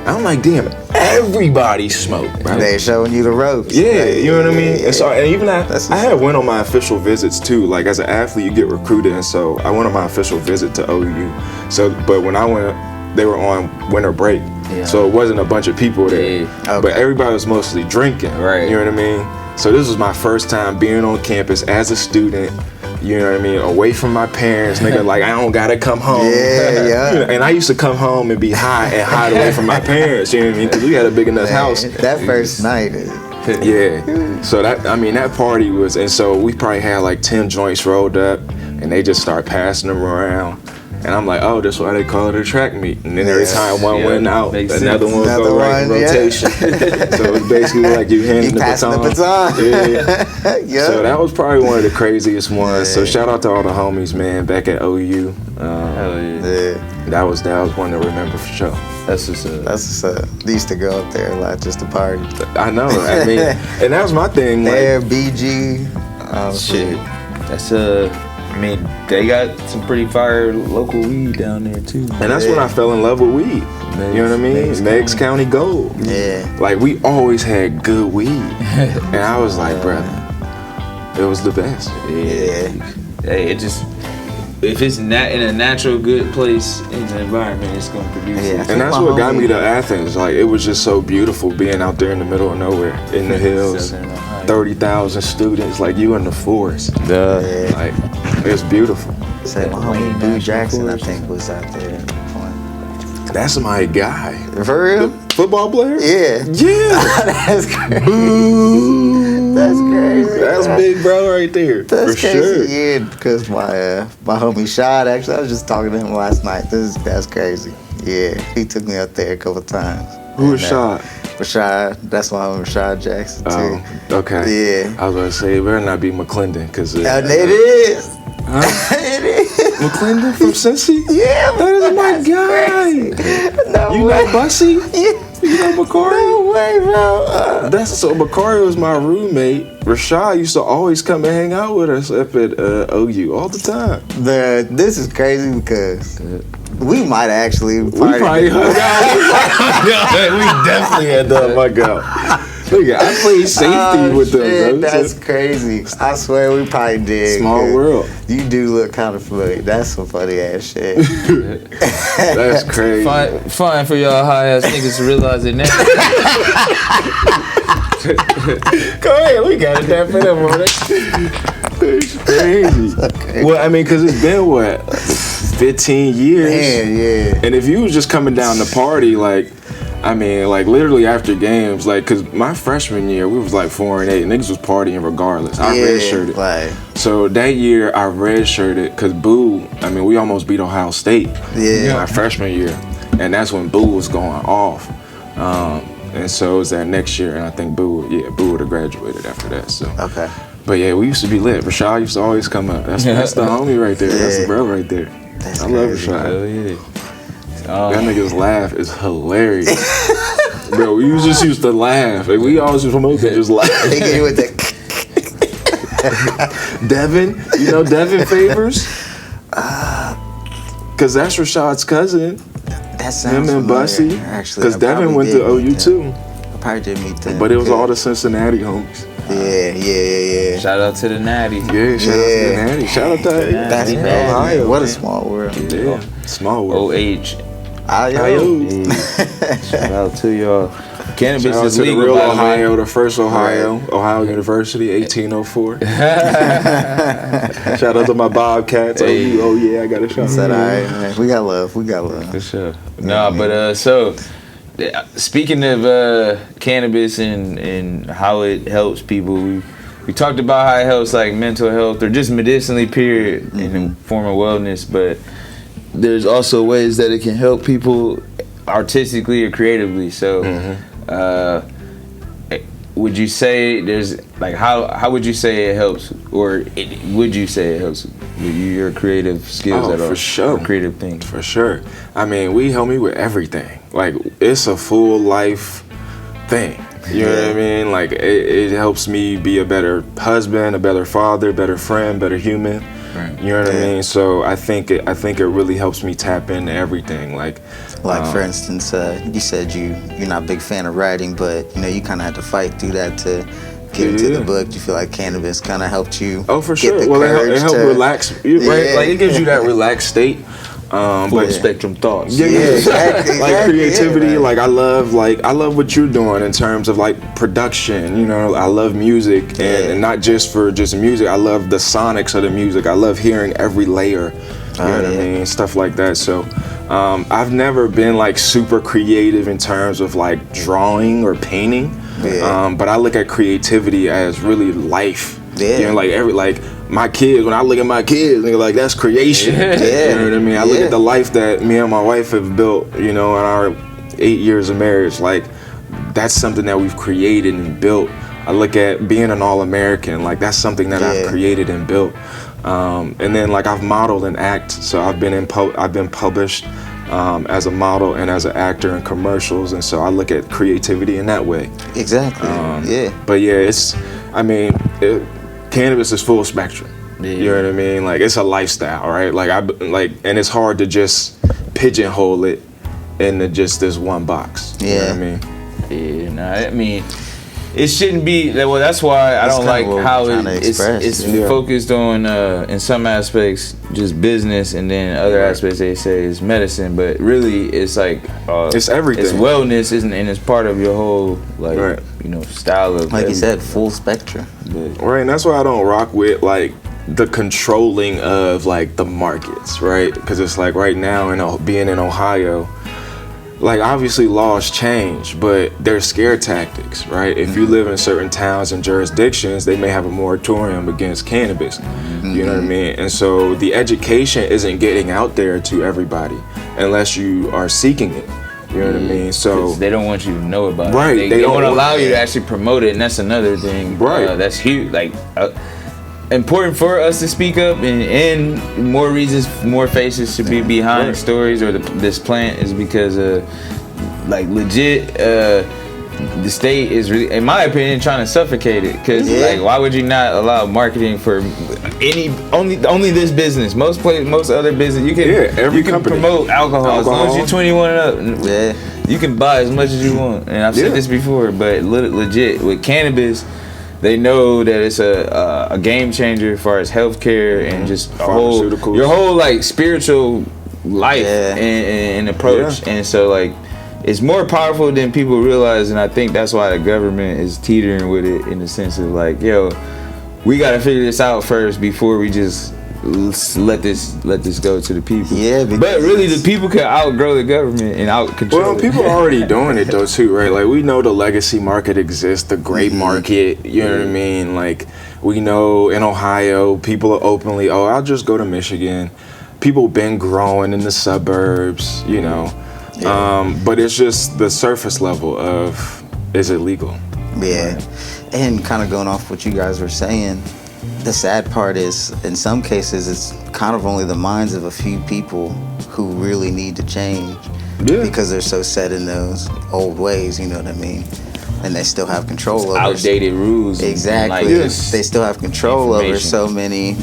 F: I'm like, damn, everybody smoked, bro.
E: They showing you the ropes.
F: Yeah, you know what I mean? And so, and even I had went on my official visits too. Like, as an athlete, you get recruited, and so I went on my official visit to OU. So, but when I went, they were on winter break. So it wasn't a bunch of people there, but everybody was mostly drinking,
C: right?
F: You know what I mean? So this was my first time being on campus as a student, you know what I mean, away from my parents, nigga, like I don't gotta come home. And I used to come home and be high and hide away from my parents, you know what I mean, because we had a big enough house.
E: That first night.
F: So that party was, and so we probably had like 10 joints rolled up, and they just start passing them around. And I'm like, oh, that's why they call it a track meet. And then every time one went out, another one would go right in rotation. So it's basically like you handing the baton. Yeah. So that was probably one of the craziest ones. So shout out to all the homies, man, back at OU.
C: Hell yeah.
F: That was one to remember for sure.
C: That's what's up.
E: They used to go up there a lot just to party.
F: I know. I mean, and that was my thing.
E: There, BG.
C: Shit. That's I mean, they got some pretty fire local weed down there too.
F: And that's when I fell in love with weed. You know what I mean? Meigs County Gold.
E: Yeah.
F: Like, we always had good weed. And I was like, bro, it was the best.
C: Yeah. Hey, it just, if it's not in a natural good place in the environment, it's gonna produce it.
F: And that's what got me to Athens. Like, it was just so beautiful being out there in the middle of nowhere, in the hills. 30,000 students, like you in the forest. Like, it's beautiful.
E: Said my homie Boo Jackson, I think, was out there.
F: That's my guy.
E: For real?
F: The football player?
E: Yeah.
F: That's
E: crazy.
F: Boo.
E: That's crazy.
F: That's big bro right there.
E: That's
F: for
E: crazy.
F: Sure.
E: Yeah, because my homie Shad, actually, I was just talking to him last night. That's crazy. Yeah, he took me up there a couple times.
F: Who was Shad?
E: Rashad, that's my homie Rashad Jackson too.
F: Oh, okay.
E: Yeah.
F: I was gonna say it better not be McClendon, cause
E: it is.
F: Huh?
E: It is.
F: McClendon from Cincy?
E: Yeah,
F: that is my guy.
E: No
F: you
E: way.
F: know Bussy?
E: Yeah.
F: You know Bakari?
E: No way, bro.
F: So Bakari was my roommate. Rashad used to always come and hang out with us up at OU all the time.
E: This is crazy because we might actually
F: we probably hung out. We definitely had to hug out. Look, I played safety with them, bro.
E: That's crazy. I swear we probably did.
F: Small world.
E: You do look kind of familiar. That's some funny ass shit.
F: That's crazy.
C: Fine for y'all high ass niggas to realize it now.
F: Go ahead, we got it there for them on it. It's crazy. Okay. Well, I mean, because it's been, what, 15 years?
E: Man, yeah.
F: And if you was just coming down to party, like, I mean, like, literally after games, like, because my freshman year, we was like 4-8. Niggas was partying regardless. I redshirted.
E: Right.
F: So that year, I redshirted because Boo, I mean, we almost beat Ohio State.
E: Yeah.
F: My freshman year. And that's when Boo was going off. And so it was that next year, and I think Boo would have graduated after that. So.
E: Okay.
F: But yeah, we used to be lit. Rashad used to always come up. That's the homie right there. Yeah. That's the bro right there. I love Rashad.
C: Hell yeah.
F: That nigga's laugh is hilarious. Bro, we just used to laugh. Like, we always from Oakland just laugh.
E: Nigga with the
F: Devin, you know Devin Favors? Because that's Rashad's cousin.
E: That sounds
F: him and Bussy.
E: Actually,
F: because Devin went to OU too.
E: I probably did meet them.
F: But it was all the Cincinnati homies.
E: Yeah.
C: Shout out to the Natty.
F: Yeah, shout out to the Natty. Shout out to
E: that's
F: Ohio.
E: What a small world.
F: Yeah, small world.
C: OH.
E: Ayo.
C: Shout out to y'all. Cannabis
F: Shout out
C: is
F: to
C: legal,
F: the real
C: by the way.
F: Ohio, the first Ohio, Ohio University, 1804. Shout out to my Bobcats.
C: Hey.
F: Oh yeah, I got a shout.
E: Said, all right, man. We got love.
C: For sure. But so speaking of cannabis and how it helps people, we talked about how it helps like mental health or just medicinally, period, in the form of wellness. But there's also ways that it can help people artistically or creatively. So. Would you say there's like how would you say it helps, or would you say it helps with your creative skills at all?
F: For sure.
C: Or creative things.
F: For sure. I mean, we help me with everything. Like, it's a full life thing. You know what I mean? Like, it helps me be a better husband, a better father, better friend, better human.
C: Right.
F: You know what I mean? So I think it really helps me tap into everything. Like
E: for instance, you said you're not a big fan of writing, but you know you kind of had to fight through that to get into the book. You feel like cannabis kind of helped you?
F: Oh, for sure. Well, it helped relax, right? Like, it gives you that relaxed state.
C: Full spectrum thoughts.
F: Yeah, exactly. Like creativity, like I love what you're doing in terms of like production. You know, I love music, and not just for just music. I love the sonics of the music. I love hearing every layer. You know what I mean? Stuff like that. So I've never been like super creative in terms of like drawing or painting. But I look at creativity as really life. You know, like my kids, when I look at my kids, nigga, like, that's creation.
E: Yeah.
F: You know what I mean? I look at the life that me and my wife have built, you know, in our 8 years of marriage. Like, that's something that we've created and built. I look at being an All-American, like, that's something that I've created and built. And then, like, I've modeled and act, so I've been published as a model and as an actor in commercials, and so I look at creativity in that way.
E: Exactly.
F: But yeah, cannabis is full spectrum. Yeah. You know what I mean? Like, it's a lifestyle, right? And it's hard to just pigeonhole it into just this one box. You know what I mean?
C: Yeah, no, I mean, it shouldn't be. Well, that's why I don't like how it's focused on, in some aspects, just business, and then other aspects they say is medicine. But really, it's like
F: it's everything.
C: It's wellness, isn't, and it's part of your whole style of,
E: like you said, full spectrum.
F: Right, and that's why I don't rock with like the controlling of like the markets, right? Because it's like right now, being in Ohio, like, obviously laws change, but they're scare tactics, right? If you live in certain towns and jurisdictions, they may have a moratorium against cannabis. You know what I mean? And so the education isn't getting out there to everybody unless you are seeking it. You know what I mean? So
C: they don't want you to know about it.
F: Right.
C: They don't allow you to actually promote it, and that's another thing.
F: Right.
C: That's huge. Like, important for us to speak up, and more reasons, more faces to be behind stories or this plant is because like legit the state is really, in my opinion, trying to suffocate it, because like, why would you not allow marketing for only this business? Most other business you can
F: every
C: you can
F: company
C: promote alcohol as long as you're 21 and up. You can buy as much as you want, and I've said this before, but legit with cannabis, they know that it's a game changer as far as healthcare and just your whole like spiritual life and approach. And so like, it's more powerful than people realize, and I think that's why the government is teetering with it, in the sense of like, yo, we got to figure this out first before we just let this go to the people. But really, the people can outgrow the government and out control.
F: Well, people are already doing it though too, right? Like, we know the legacy market exists, the gray market. You know what I mean? Like, we know in Ohio, people are openly, I'll just go to Michigan. People been growing in the suburbs, you know. But it's just the surface level of, is it legal?
E: And kind of going off what you guys were saying, the sad part is, in some cases, it's kind of only the minds of a few people who really need to change, because they're so set in those old ways, you know what I mean? And they still have control over
C: outdated rules.
E: Exactly. They still have control over so many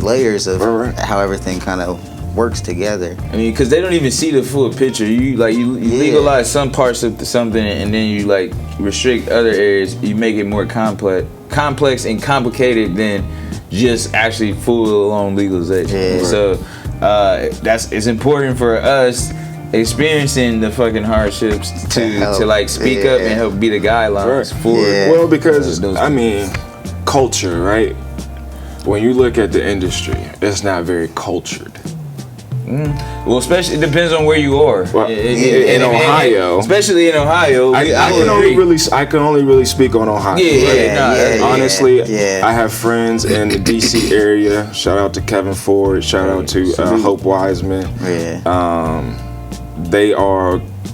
E: layers of how everything kind of works together.
C: I mean, because they don't even see the full picture. You legalize some parts of something, and then you like restrict other areas. You make it more complex and complicated than just actually full-on legalization. So it's important for us experiencing the fucking hardships to like speak up and help be the guidelines for.
F: Well, because I mean, culture, right? When you look at the industry, it's not very cultured.
C: Well, especially, it depends on where you are.
F: Well, in Ohio,
C: especially in Ohio,
F: I can only really speak on Ohio. Honestly, I have friends in the DC area. Shout out to Kevin Ford. Shout out to Hope Wiseman.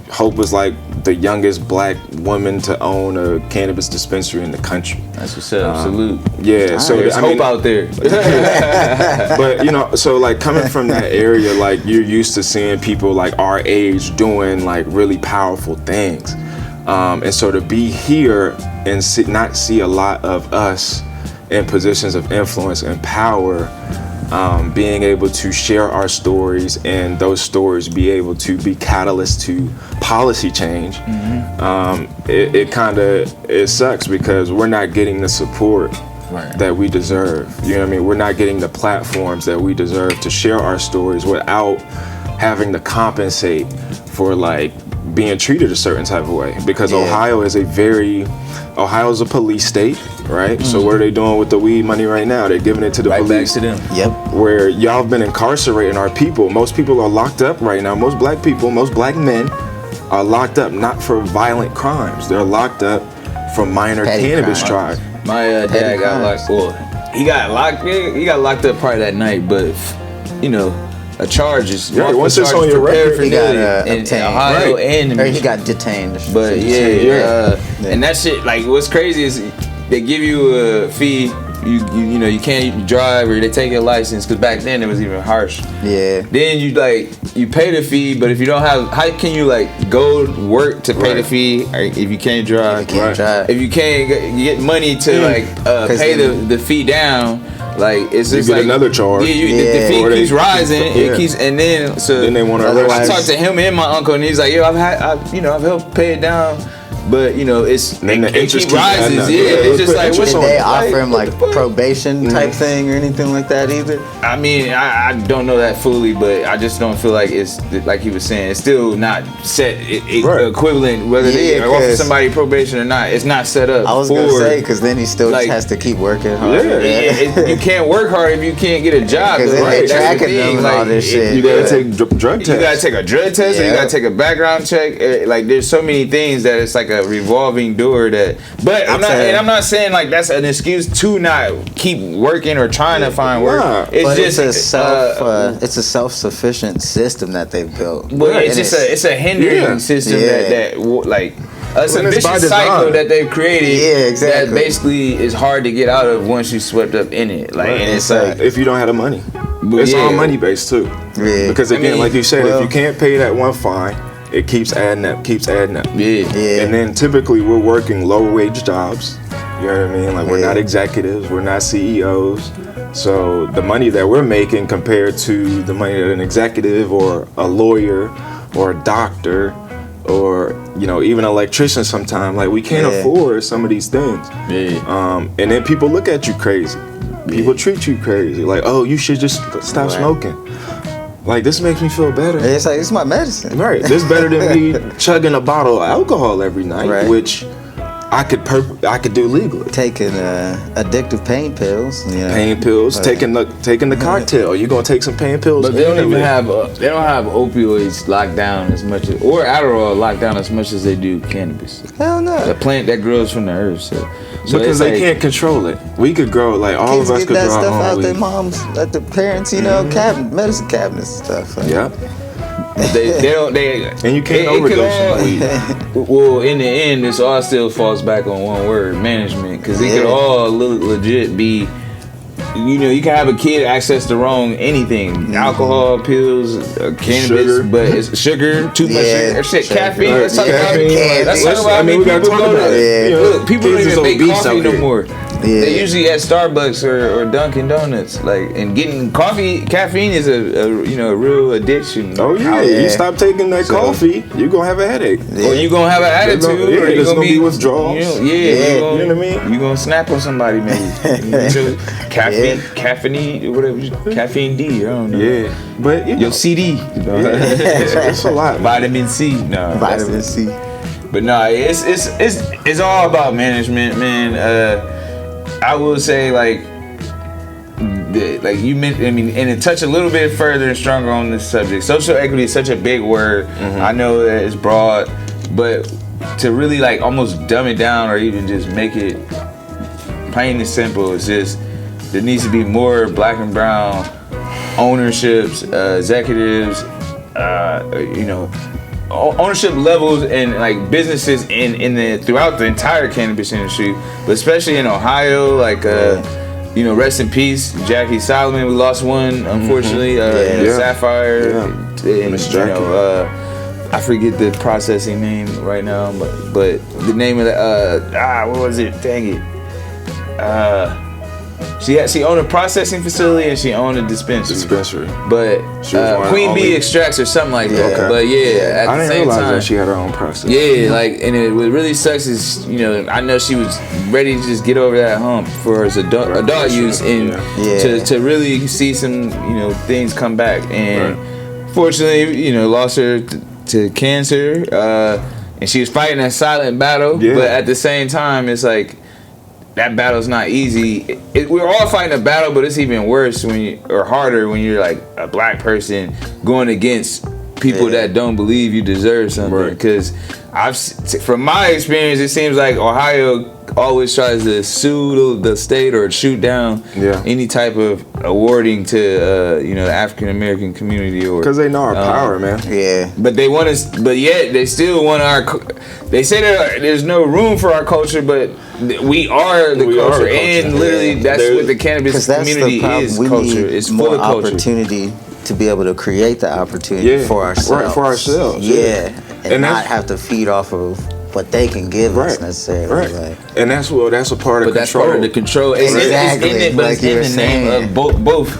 F: Hope was like the youngest black woman to own a cannabis dispensary in the country.
C: That's what's up. Salute.
F: So
C: there's hope out there.
F: But you know, so like, coming from that area, like, you're used to seeing people like our age doing like really powerful things, and so to be here and not see a lot of us in positions of influence and power, being able to share our stories, and those stories be able to be catalysts to policy change, it sucks, because we're not getting the support that we deserve. You know what I mean? We're not getting the platforms that we deserve to share our stories without having to compensate for like being treated a certain type of way, because Ohio's a police state, right? So what are they doing with the weed money right now? They're giving it to the police.
C: Back to them.
F: Where y'all have been incarcerating our people. Most people are locked up right now. Most black people, most black men are locked up not for violent crimes. They're locked up for minor cannabis trials.
C: My dad got locked. Well, he got locked up part of that night, but you know, a charge is
F: once it's on your record,
E: he got
C: in
E: obtained.
C: Ohio and
E: or he got detained.
C: But and that shit, like, what's crazy is they give you a fee. You know, you can't drive or they take your license, because back then it was even harsh.
E: Yeah.
C: Then you pay the fee, but if you don't have, how can you like go work to pay the fee if you can't drive? If you can't get money to pay the fee down, like it's just
F: you get
C: like
F: another charge.
C: The fee keeps rising. It keeps, and then
F: then they want to.
C: I talked to him and my uncle, and he's like, "Yo, I've helped pay it down." But you know, it keep rises. It's just like,
E: did they offer him like probation type thing or anything like that either?
C: I mean, I don't know that fully, but I just don't feel like it's like he was saying. It's still not set equivalent whether they offer somebody probation or not. It's not set up.
E: I was gonna say, because then he still just has to keep working hard.
C: You can't work hard if you can't get a job.
E: Because they're tracking them and all this shit.
F: You gotta take drug tests.
C: You gotta take a drug test. And you gotta take a background check. Like, there's so many things that it's like a revolving door that. But I'm not saying like that's an excuse to not keep working or trying to find work. It's a self-sufficient system that they've built.
E: Well,
C: it's a hindering system that like. It's a vicious cycle that they've created that basically is hard to get out of once you swept up in it. Like, and it's like,
F: if you don't have the money, it's all money based too. Yeah. Because again, like you said, if you can't pay that one fine, it keeps adding up.
C: Yeah.
F: And then typically we're working low wage jobs. You know what I mean? Like, we're not executives, we're not CEOs. So the money that we're making compared to the money that an executive or a lawyer or a doctor or, you know, even an electrician sometimes, like, we can't afford some of these things. And then people look at you crazy. People treat you crazy. Like, oh, you should just stop smoking. Like, this makes me feel better.
E: It's like, it's my medicine.
F: Right. This better than me chugging a bottle of alcohol every night, which I could do legally.
E: Taking addictive pain pills.
F: Pain pills. Taking the cocktail. You gonna take some pain pills?
C: But they don't even have opioids locked down as much as, or Adderall locked down as much as they do cannabis.
E: Hell no.
C: The plant that grows from the earth. So
F: because they can't control it. We could grow, like, all of us could grow our own
E: stuff out
F: weed.
E: their moms, like the parents, medicine cabinets and stuff.
F: Yep.
C: And
F: you can't overdose on weed.
C: Well, in the end, this all still falls back on one word: management. Because it could all legit be, you know, you can have a kid access the wrong anything, alcohol, pills, cannabis, sugar. But it's sugar, too much sugar, shit, caffeine. Let's talk about it. Let's talk about it. Look, people don't even make coffee no more. They usually at Starbucks or Dunkin' Donuts, like, and getting caffeine is a real addiction.
F: Oh yeah, you stop taking that coffee, you gonna have a headache,
C: or you gonna have an attitude, or
F: there's gonna be withdrawals.
C: You know what I mean? You gonna snap on somebody maybe. Caffeine, whatever, caffeine D. I don't know. Yeah,
F: but
C: your CD.
F: It's a lot.
C: Vitamin C. No,
E: vitamin C.
C: But no, it's all about management, man. I will say, like you mentioned, I mean, and to touch a little bit further and stronger on this subject, social equity is such a big word. I know that it's broad, but to really like almost dumb it down or even just make it plain and simple, it's just there needs to be more black and brown ownerships, executives, ownership levels and like businesses in throughout the entire cannabis industry, but especially in Ohio, like rest in peace, Jackie Solomon. We lost one, unfortunately. Sapphire. And, I forget the processing name right now, but the name of the what was it? Dang it. She owned a processing facility and she owned a dispensary. But Queen Bee Extracts or something like that. Okay. But yeah, at the same time, I didn't realize that
F: she had her own process.
C: Yeah, like, and what really sucks is, I know she was ready to just get over that hump for as adult use and to really see some things come back. And fortunately, lost her to cancer. And she was fighting a silent battle, but at the same time, it's like, that battle's not easy. We're all fighting a battle, but it's even worse or harder when you're like a black person going against people that don't believe you deserve something. Because from my experience, it seems like Ohio always tries to sue the state or shoot down any type of awarding to the African American community, or
F: because they know our power, man.
E: Yeah,
C: but they want us, but yet they still want our. They say that there's no room for our culture, but we are the culture, and literally that's what the cannabis community is. Culture. It's full of culture.
E: Opportunity to be able to create the opportunity for ourselves.
F: Right, for ourselves.
E: Yeah. And not have to feed off of what they can give us necessarily.
F: Right.
E: Like,
F: and that's a part of control.
C: That's part of the control.
E: Exactly.
C: It's in the name of both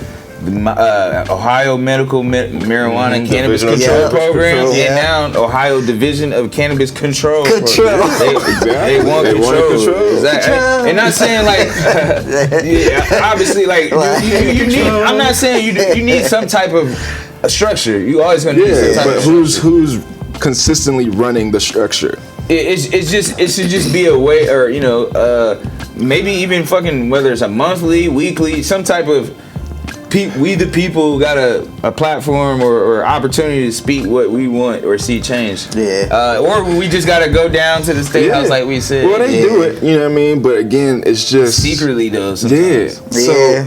C: Ohio Medical Marijuana Cannabis Control Program and now Ohio Division of Cannabis Control. They want control. Exactly. And not saying like, obviously like you need. I'm not saying you need some type of a structure. You always gonna need some type of structure.
F: Who's consistently running the structure?
C: It should just be a way, or maybe even fucking whether it's a monthly, weekly, some type of. We the people got a platform or opportunity to speak what we want or see change. Yeah. Or we just gotta go down to the state house like we said.
F: Well, they do it, you know what I mean? But again, it's just
C: secretly though. Sometimes.
F: So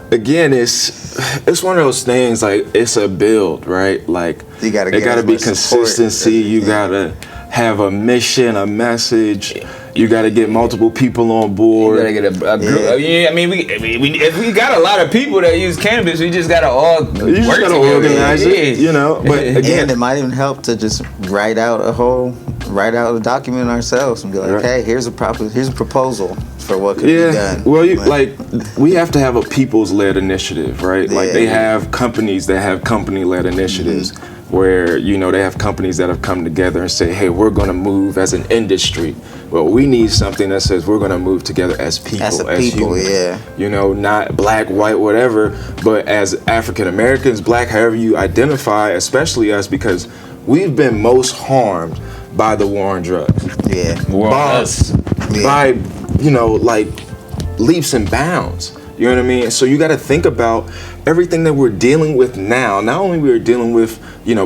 F: again, it's one of those things. Like it's a build, right? Like it gotta be consistency. You gotta have a mission, a message. You got to get multiple people on board.
C: You got to get a group. Yeah, I mean, if we got a lot of people that use cannabis, we just got to all work together.
F: Organize it, But again,
E: and it might even help to just write out a document ourselves and be like, hey, here's a proposal for what could be done.
F: Well, we have to have a people's-led initiative, right? Yeah. Like they have companies that have company-led initiatives. Mm-hmm. Where they have companies that have come together and say, hey, we're going to move as an industry. Well, we need something that says we're going to move together as people, as humans. Not black, white, whatever, but as African Americans, black, however you identify, especially us, because we've been most harmed by the war on drugs.
E: Yeah.
F: By like leaps and bounds. You know what I mean? So you got to think about everything that we're dealing with now. Not only we're dealing with,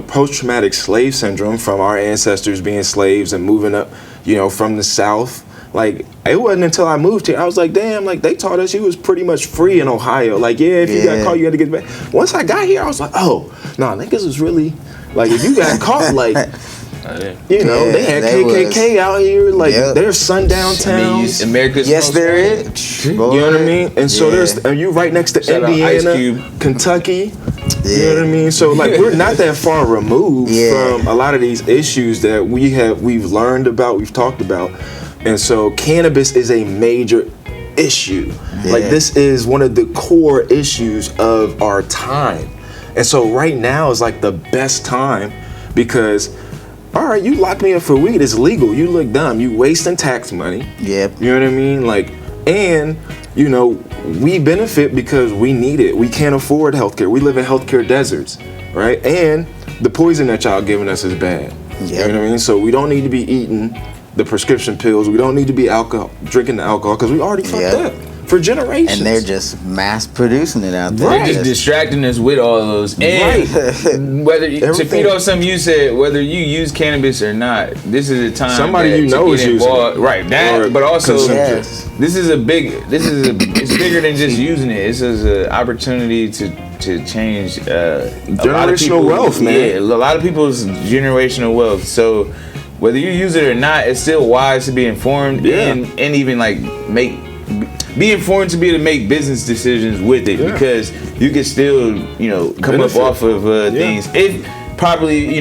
F: post-traumatic slave syndrome from our ancestors being slaves and moving up, from the South. Like, it wasn't until I moved here, I was like, damn, like, they taught us you was pretty much free in Ohio. Like, if you got caught, you had to get back. Once I got here, I was like, oh, no, niggas was really, like, if you got caught, like... they had KKK out here, like there's sundown towns.
C: America's
E: there is.
F: You know what I mean? And so you right next to Indiana, Kentucky. You know what I mean? So like we're not that far removed from a lot of these issues that we've learned about, we've talked about. And so cannabis is a major issue. Like this is one of the core issues of our time. And so right now is like the best time because all right, you lock me up for weed, it's legal. You look dumb. You wasting tax money.
E: Yep.
F: You know what I mean? Like, and, we benefit because we need it. We can't afford healthcare. We live in healthcare deserts, right? And the poison that y'all giving us is bad. Yep. You know what I mean? So we don't need to be eating the prescription pills. We don't need to be drinking the alcohol because we already fucked up. For generations.
E: And they're just mass producing it out there.
C: They're just distracting us with all of those. And whether to feed off something you said, whether you use cannabis or not, this is a time
F: somebody is using it.
C: Right. That, but also it's bigger than just using it. This is an opportunity to change
F: generational wealth, man.
C: Yeah, a lot of people's generational wealth. So whether you use it or not, it's still wise to be informed and even like be informed to be able to make business decisions with it because you can still, come up off of things if properly,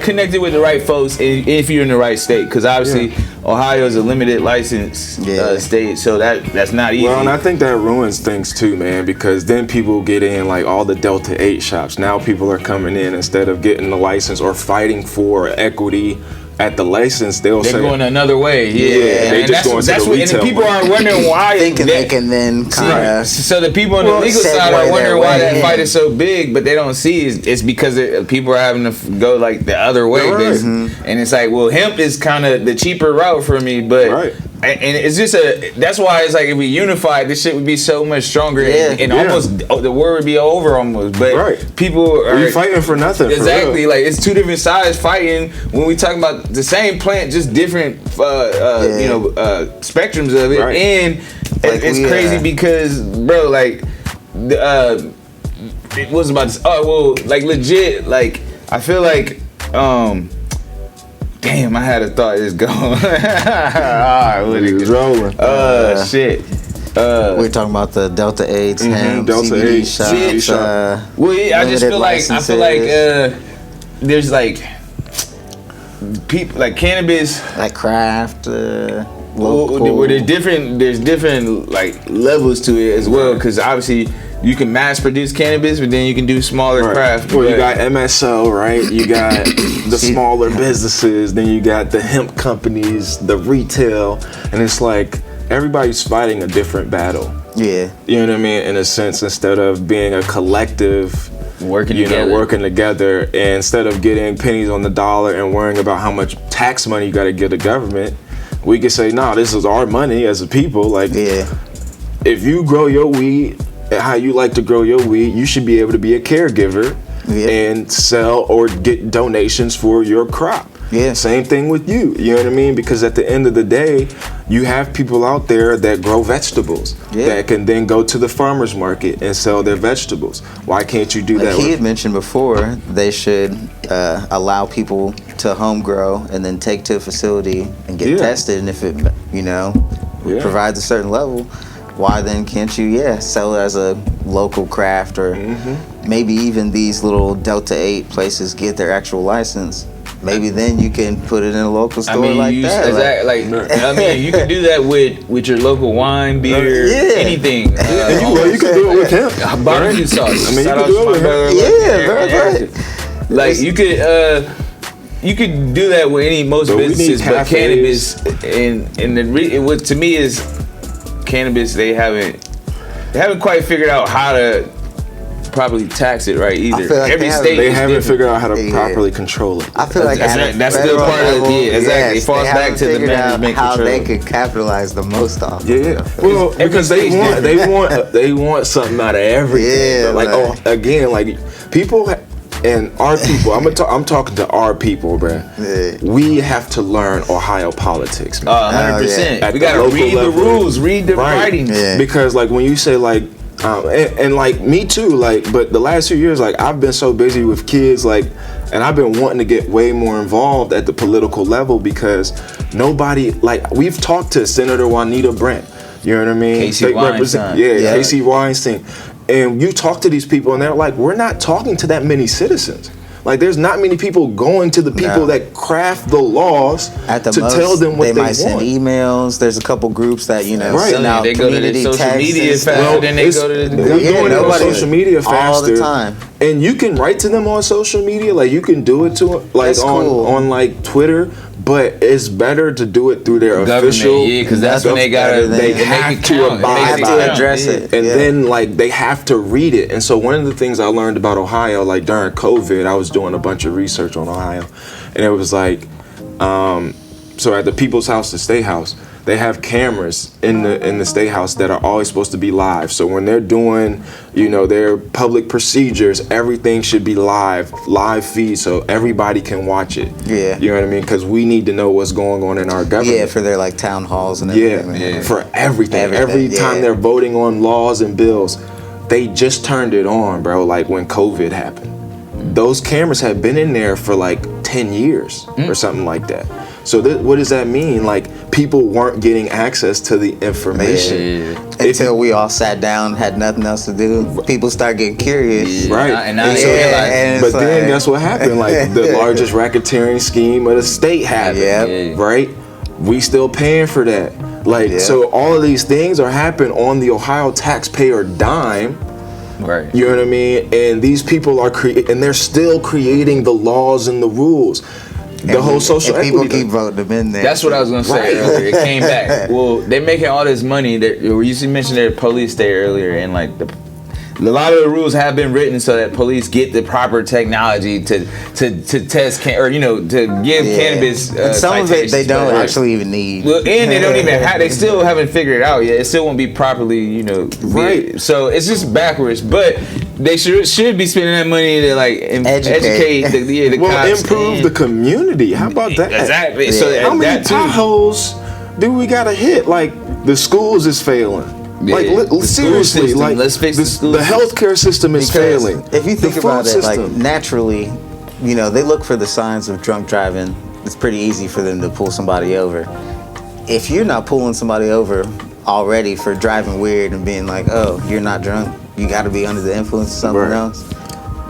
C: connected with the right folks if you're in the right state. Because obviously Ohio is a limited license state, so that's not easy.
F: Well, and I think that ruins things too, man, because then people get in like all the Delta 8 shops. Now people are coming in instead of getting the license or fighting for equity at the license, they're
C: going another way.
F: They just going to the retail.
C: And people are wondering why
E: thinking they can then kind of.
C: So the people on the legal side are wondering why that fight is so big, but they don't see it's because people are having to go like the other way, and it's like, well, hemp is kind of the cheaper route for me, but And it's just that's why it's like if we unified, this shit would be so much stronger and almost the war would be over almost. But people are
F: fighting for nothing.
C: Exactly, like it's two different sides fighting when we talk about the same plant, just different spectrums of it. And it's crazy because, bro, like it was about this. Oh well, like legit, like I feel like damn, I had a thought it's gone.
F: It's rolling.
C: Shit.
E: We're talking about the Delta 8s, hemp,
F: Delta
E: CBD
F: 8
E: shots.
C: Well, I just feel like there's like people like cannabis,
E: like craft.
C: Where there's different like levels to it as well, because obviously you can mass produce cannabis, but then you can do smaller craft.
F: Well, you got MSO, right? You got the smaller businesses, then you got the hemp companies, the retail, and it's like everybody's fighting a different battle.
E: Yeah.
F: You know what I mean? In a sense, instead of being a collective working together, and instead of getting pennies on the dollar and worrying about how much tax money you got to give the government, we could say, no, this is our money as a people. Like, if you grow your weed how you like to grow your weed, you should be able to be a caregiver and sell or get donations for your crop. Yeah. Same thing with you. You know what I mean? Because at the end of the day, you have people out there that grow vegetables that can then go to the farmer's market and sell their vegetables. Why can't you do that?
E: He had mentioned before, they should allow people to home grow and then take to a facility and get tested. And if it, provides a certain level, why then can't you, sell it as a local craft, or maybe even these little Delta 8 places get their actual license. Maybe then you can put it in a local store that.
C: You can do that with your local wine, beer, anything.
F: You can do it with hemp.
C: Barbecue sauce.
F: I mean, you can do it with hemp.
C: Like you could do that with most businesses, but cannabis what to me is cannabis. They haven't quite figured out how to properly tax it right either.
E: Like
C: every state
F: they haven't figured out how to properly control it.
E: I feel like
C: that's still part of it. Exactly. It falls back to the management
E: how
C: control.
E: they could capitalize the most off.
F: Well, because they want something out of everything. People. And our people, I'm talking to our people, bruh. We have to learn Ohio politics, man.
C: 100%. We gotta read the rules, read the writings.
F: Because like when you say like, and like me too, like, but the last few years, like I've been so busy with kids, like, and I've been wanting to get way more involved at the political level because nobody, like, we've talked to Senator Juanita Brent, you know what I mean?
C: Casey Weinstein.
F: Casey Weinstein. And you talk to these people and they're like, we're not talking to that many citizens. Like, there's not many people going to the people that craft the laws tell them what they want.
E: They might send emails. There's a couple groups that, send out
C: they
E: community
C: go to the social media faster than they go to the
F: We're doing it on social media faster.
E: All the time.
F: And you can write to them on social media. Like, you can do it to them, like, on like, Twitter. But it's better to do it through their official.
C: Yeah, because that's when they
F: have to abide by it.
E: Address it.
F: And then, like, they have to read it. And so one of the things I learned about Ohio, like, during COVID, I was doing a bunch of research on Ohio. And it was like, so at the People's House, the State House, they have cameras in the State House that are always supposed to be live. So when they're doing, their public procedures, everything should be live feed, so everybody can watch it. Yeah. You know what I mean? Because we need to know what's going on in our government.
E: Yeah, for their like town halls and everything.
F: Yeah, for everything. Every time they're voting on laws and bills, they just turned it on, bro, like when COVID happened. Those cameras have been in there for like 10 years or something like that. So what does that mean? Like, people weren't getting access to the information.
E: Until we all sat down, had nothing else to do. People start getting curious.
F: Right. But then guess what happened? Like, the largest racketeering scheme of the state happened. Right? We still paying for that. Like, so all of these things are happening on the Ohio taxpayer dime.
C: Right.
F: You know what I mean? And these people are and they're still creating the laws and the rules. The whole social equity.
E: People keep voting them in there.
C: That's what I was gonna say earlier. It came back. Well, they're making all this money. You mentioned their police state earlier, and like a lot of the rules have been written so that police get the proper technology to test to give cannabis.
E: And some of it they don't actually even need.
C: Well, and they don't even have. They still haven't figured it out yet. It still won't be properly,
F: Right.
C: So it's just backwards. But they should be spending that money to like educate the cops.
F: Improve the community. How about that?
C: Exactly.
E: Yeah.
C: So
F: how many potholes do we gotta hit? Like the schools is failing.
C: Yeah.
F: Like seriously,
C: system.
F: like
C: Let's fix the school
F: the healthcare system is failing.
E: If you think
F: The
E: about
F: food
E: it, like
F: system.
E: naturally, they look for the signs of drunk driving. It's pretty easy for them to pull somebody over. If you're not pulling somebody over already for driving weird and being like, oh, you're not drunk, you got to be under the influence of something
F: Right.
E: else,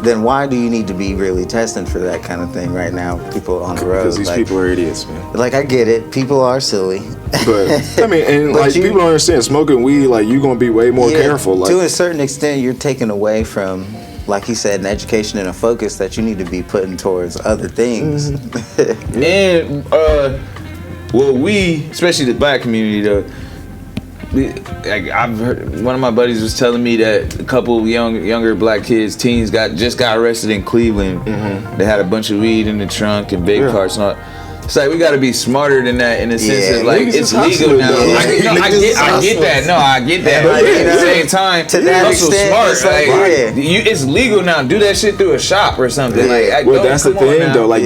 E: then why do you need to be really testing for that kind of thing right now? People on the road.
F: Because these people are idiots, man.
E: Like, I get it. People are silly.
F: But I mean, and
E: But
F: like people don't understand, smoking weed, like you're gonna be way more careful. Like,
E: to a certain extent, you're taking away from, like he said, an education and a focus that you need to be putting towards other things.
C: And we, especially the black community, though. Like I've heard, one of my buddies was telling me that a couple of younger black kids, teens, just got arrested in Cleveland. They had a bunch of weed in the trunk and vape carts and all. It's like we got to be smarter than that in the sense of like it's legal now. I get that. No, I get that. But at the same time,
E: to that extent,
C: smart.
E: it's like,
C: It's legal now. Do that shit through a shop or something. Like,
F: well, that's the thing though. Like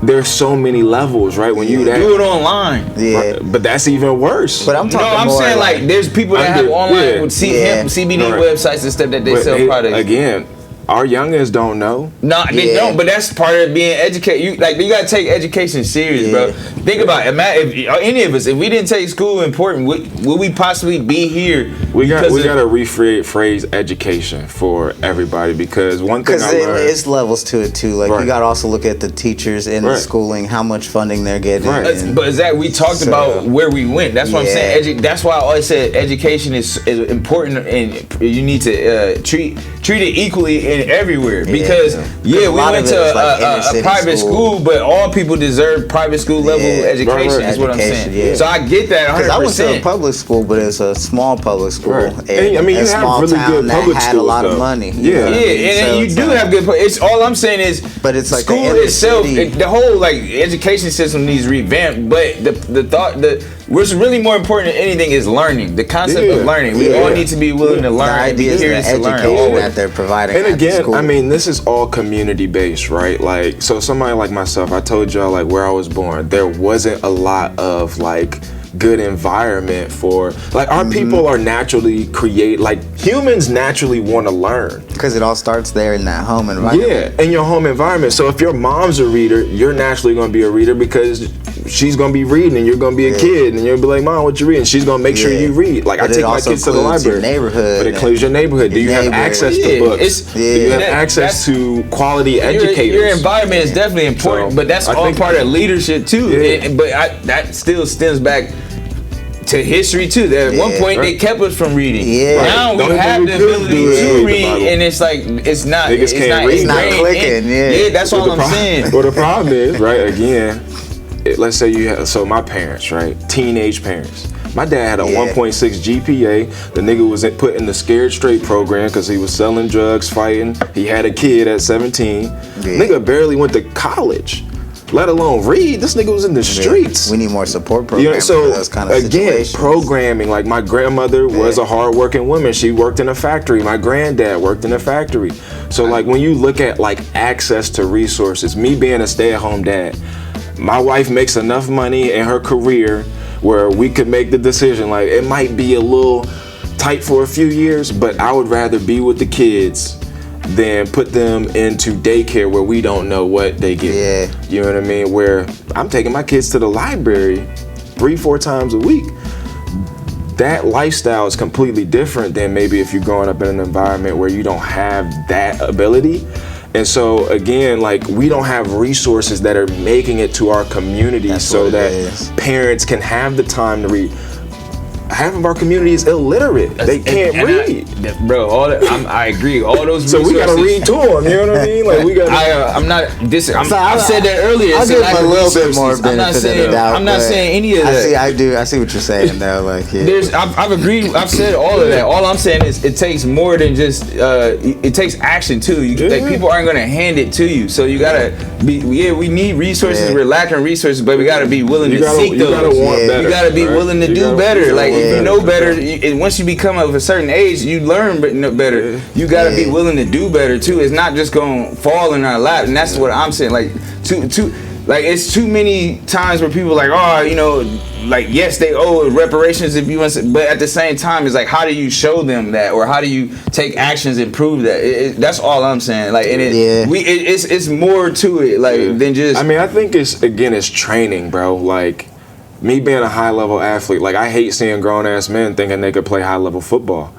F: there's so many levels, right? When you
C: do it online.
E: Yeah.
F: But that's even worse.
E: But I'm talking
C: I'm
E: more
C: saying like there's people that have online with hemp, CBD websites and stuff that they sell products.
F: Again, our youngins don't know.
C: No, they don't. But that's part of being educated. You gotta take education serious, bro. Think about it. If any of us, if we didn't take school important, would we possibly be here?
F: We gotta rephrase education for everybody because one thing I learned,
E: it's levels to it too. Like you gotta also look at the teachers in the schooling, how much funding they're getting.
C: But Zach, we talked about where we went. That's what I'm saying. That's why I always said education is important, and you need to treat it equally everywhere because we went to a private school, but all people deserve private school level education. Is what I'm saying.
E: Yeah.
C: So I get that 100%.
E: Because I went to a public school, but it's a small public school.
F: And I mean, you have really good public
E: that had
F: schools,
E: a lot
F: though.
E: of money.
C: And you do have good. It's all I'm saying is,
E: but it's like
C: school itself. The whole education system needs revamped. But what's really more important than anything is learning. The concept of learning. We all need to be willing to learn.
E: The idea is the education that they're providing.
F: And again, I mean, this is all community based, right? Like, so somebody like myself, I told y'all like where I was born, there wasn't a lot of like good environment for like our people are naturally humans naturally want to learn
E: because it all starts there in that home environment.
F: In your home environment. So if your mom's a reader, you're naturally going to be a reader because she's going to be reading and you're going to be a kid and you'll be like, Mom, what you reading? She's going to make sure you read. Like,
E: but
F: I take my kids to the library.
E: But
F: it includes your neighborhood. Do you have access to books? Do you have access to quality educators?
C: Your environment is definitely important, but that's all part of leadership too. That still stems back to history too. At one point they kept us from reading. Now we have the ability to read, and it's like it's not clicking. That's all I'm saying.
F: Well, the problem is, right? Again, let's say you have my parents, right? Teenage parents. My dad had a 1.6 GPA. The nigga was put in the Scared Straight program because he was selling drugs, fighting. He had a kid at 17. Nigga barely went to college, let alone read. This nigga was in the streets.
E: We need more support programs for those kind of situations.
F: Programming. Like my grandmother was a hard-working woman. She worked in a factory. My granddad worked in a factory. So like when you look at like access to resources, me being a stay-at-home dad, my wife makes enough money in her career where we could make the decision. Like it might be a little tight for a few years, but I would rather be with the kids than put them into daycare where we don't know what they get. You know what I mean? Where I'm taking my kids to the library 3-4 times a week. That lifestyle is completely different than maybe if you're growing up in an environment where you don't have that ability. And so again, like we don't have resources that are making it to our community so that parents can have the time to read. half of our community is illiterate. They can't read.
C: Bro, I agree. All those
F: so
C: resources,
F: we gotta read to them. You know what I mean? Like we got.
C: I said that earlier.
E: I'll give them a little bit more benefit of the doubt.
C: I'm not saying any of that.
E: I see what you're saying though. Like, yeah.
C: I've agreed. I've said all of that. All I'm saying is it takes more than just. It takes action too. Like people aren't gonna hand it to you. So you gotta be. Yeah, we need resources. Yeah. We're lacking resources, but we gotta be willing to seek those. You gotta be willing to do better. Like if you know better, and once you become of a certain age, you learn better. You gotta be willing to do better too. It's not just gonna fall in our lap, and that's what I'm saying. Like like it's too many times where people are like, oh, you know, like yes, they owe reparations if you want to, but at the same time, it's like how do you show them that, or how do you take actions and prove that? That's all I'm saying. Like, and it's more to it, like than just.
F: I mean, I think it's training, bro. Like me being a high level athlete, like I hate seeing grown ass men thinking they could play high level football.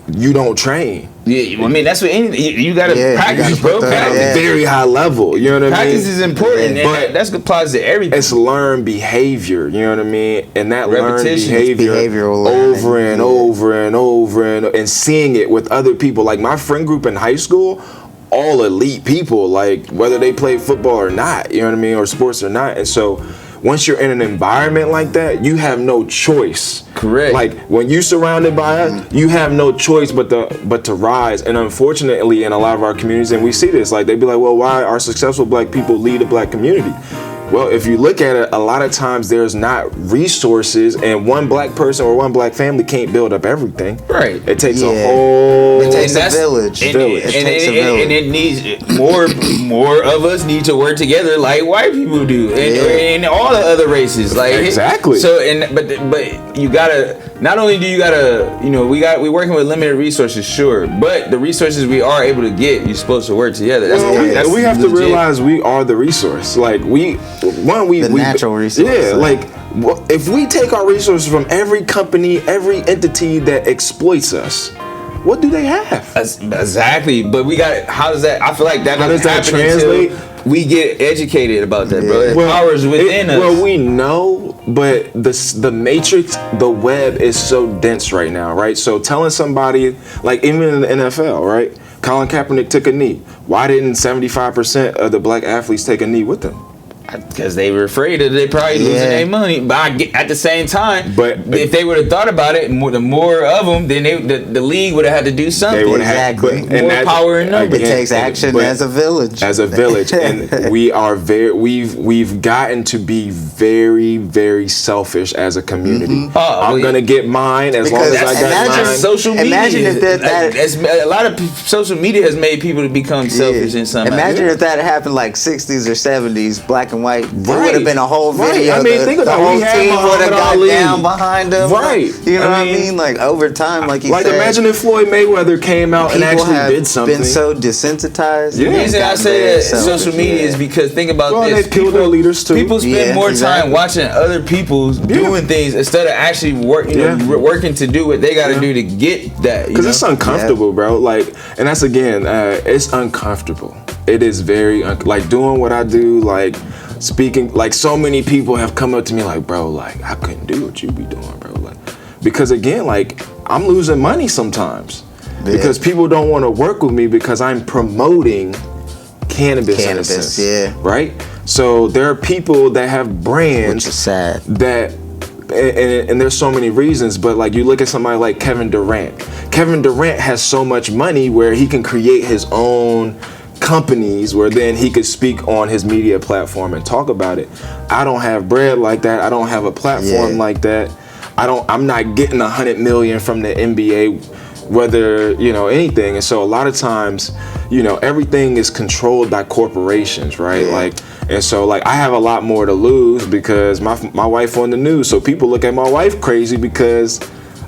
F: You don't train.
C: Yeah, I mean that's what you gotta practice, bro.
F: Very high level. You know what I mean?
C: Practice is important, and that applies to everything.
F: It's learned behavior. You know what I mean? And that learned behavior over and over and seeing it with other people. Like my friend group in high school, all elite people. Like whether they play football or not, you know what I mean, or sports or not. And so once you're in an environment like that, you have no choice.
C: Correct.
F: Like when you're surrounded by it, you have no choice but to rise. And unfortunately, in a lot of our communities, and we see this, like they be like, well, why are successful black people lead a black community? Well, if you look at it, a lot of times there's not resources, and one black person or one black family can't build up everything.
C: Right.
F: It takes a whole.
E: It takes a village.
C: And it needs more of us need to work together like white people do, and all the other races. Like
F: exactly.
C: So but you gotta. Not only do you gotta, you know, we're working with limited resources, sure, but the resources we are able to get, you're supposed to work together.
F: We have to realize we are the resource. Like we
E: natural resource.
F: Yeah, like if we take our resources from every company, every entity that exploits us, what do they have?
C: Exactly, but how does that? I feel like that doesn't happen
F: translate.
C: We get educated about that, bro. The power's within us.
F: Well, we know, but the matrix, the web is so dense right now, right? So telling somebody, like even in the NFL, right? Colin Kaepernick took a knee. Why didn't 75% of the black athletes take a knee with him?
C: Because they were afraid that they probably losing their money. But at the same time, if they would have thought about it, the more of them, then the league would have had to do something.
F: They would have
C: more power in numbers.
E: It takes action as a village.
F: As a village, and we've gotten to be very, very selfish as a community. I'm gonna get mine as long as I got mine.
C: Social media. Imagine if a lot of social media has made people to become selfish in some.
E: Imagine if that happened like 60s or 70s, black and white. It would have been a whole video.
F: I mean, think about
E: the whole team would have got down behind them.
F: Right.
E: You know what I mean? Like over time, like you said.
F: Like imagine if Floyd Mayweather came out and actually did something.
E: Been so desensitized.
C: The reason I say that social media is because think about this.
F: They killed their leaders too.
C: People spend more time watching other people doing things instead of actually working to do what they got to do to get that.
F: Because it's uncomfortable, bro. Like, and that's again, it's uncomfortable. It is very like doing what I do, like speaking. Like so many people have come up to me like, bro, like I couldn't do what you be doing, bro. Like because again, like I'm losing money sometimes because people don't want to work with me because I'm promoting cannabis in a sense, right? So there are people that have brands,
E: which is sad.
F: That and there's so many reasons, but like you look at somebody like Kevin Durant. Kevin Durant has so much money where he can create his own companies where then he could speak on his media platform and talk about it. I don't have bread like that. I don't have a platform like that. I'm not getting $100 million from the NBA, whether, you know, anything. And so a lot of times, you know, everything is controlled by corporations, right? Like, and so like I have a lot more to lose because my wife on the news. So people look at my wife crazy because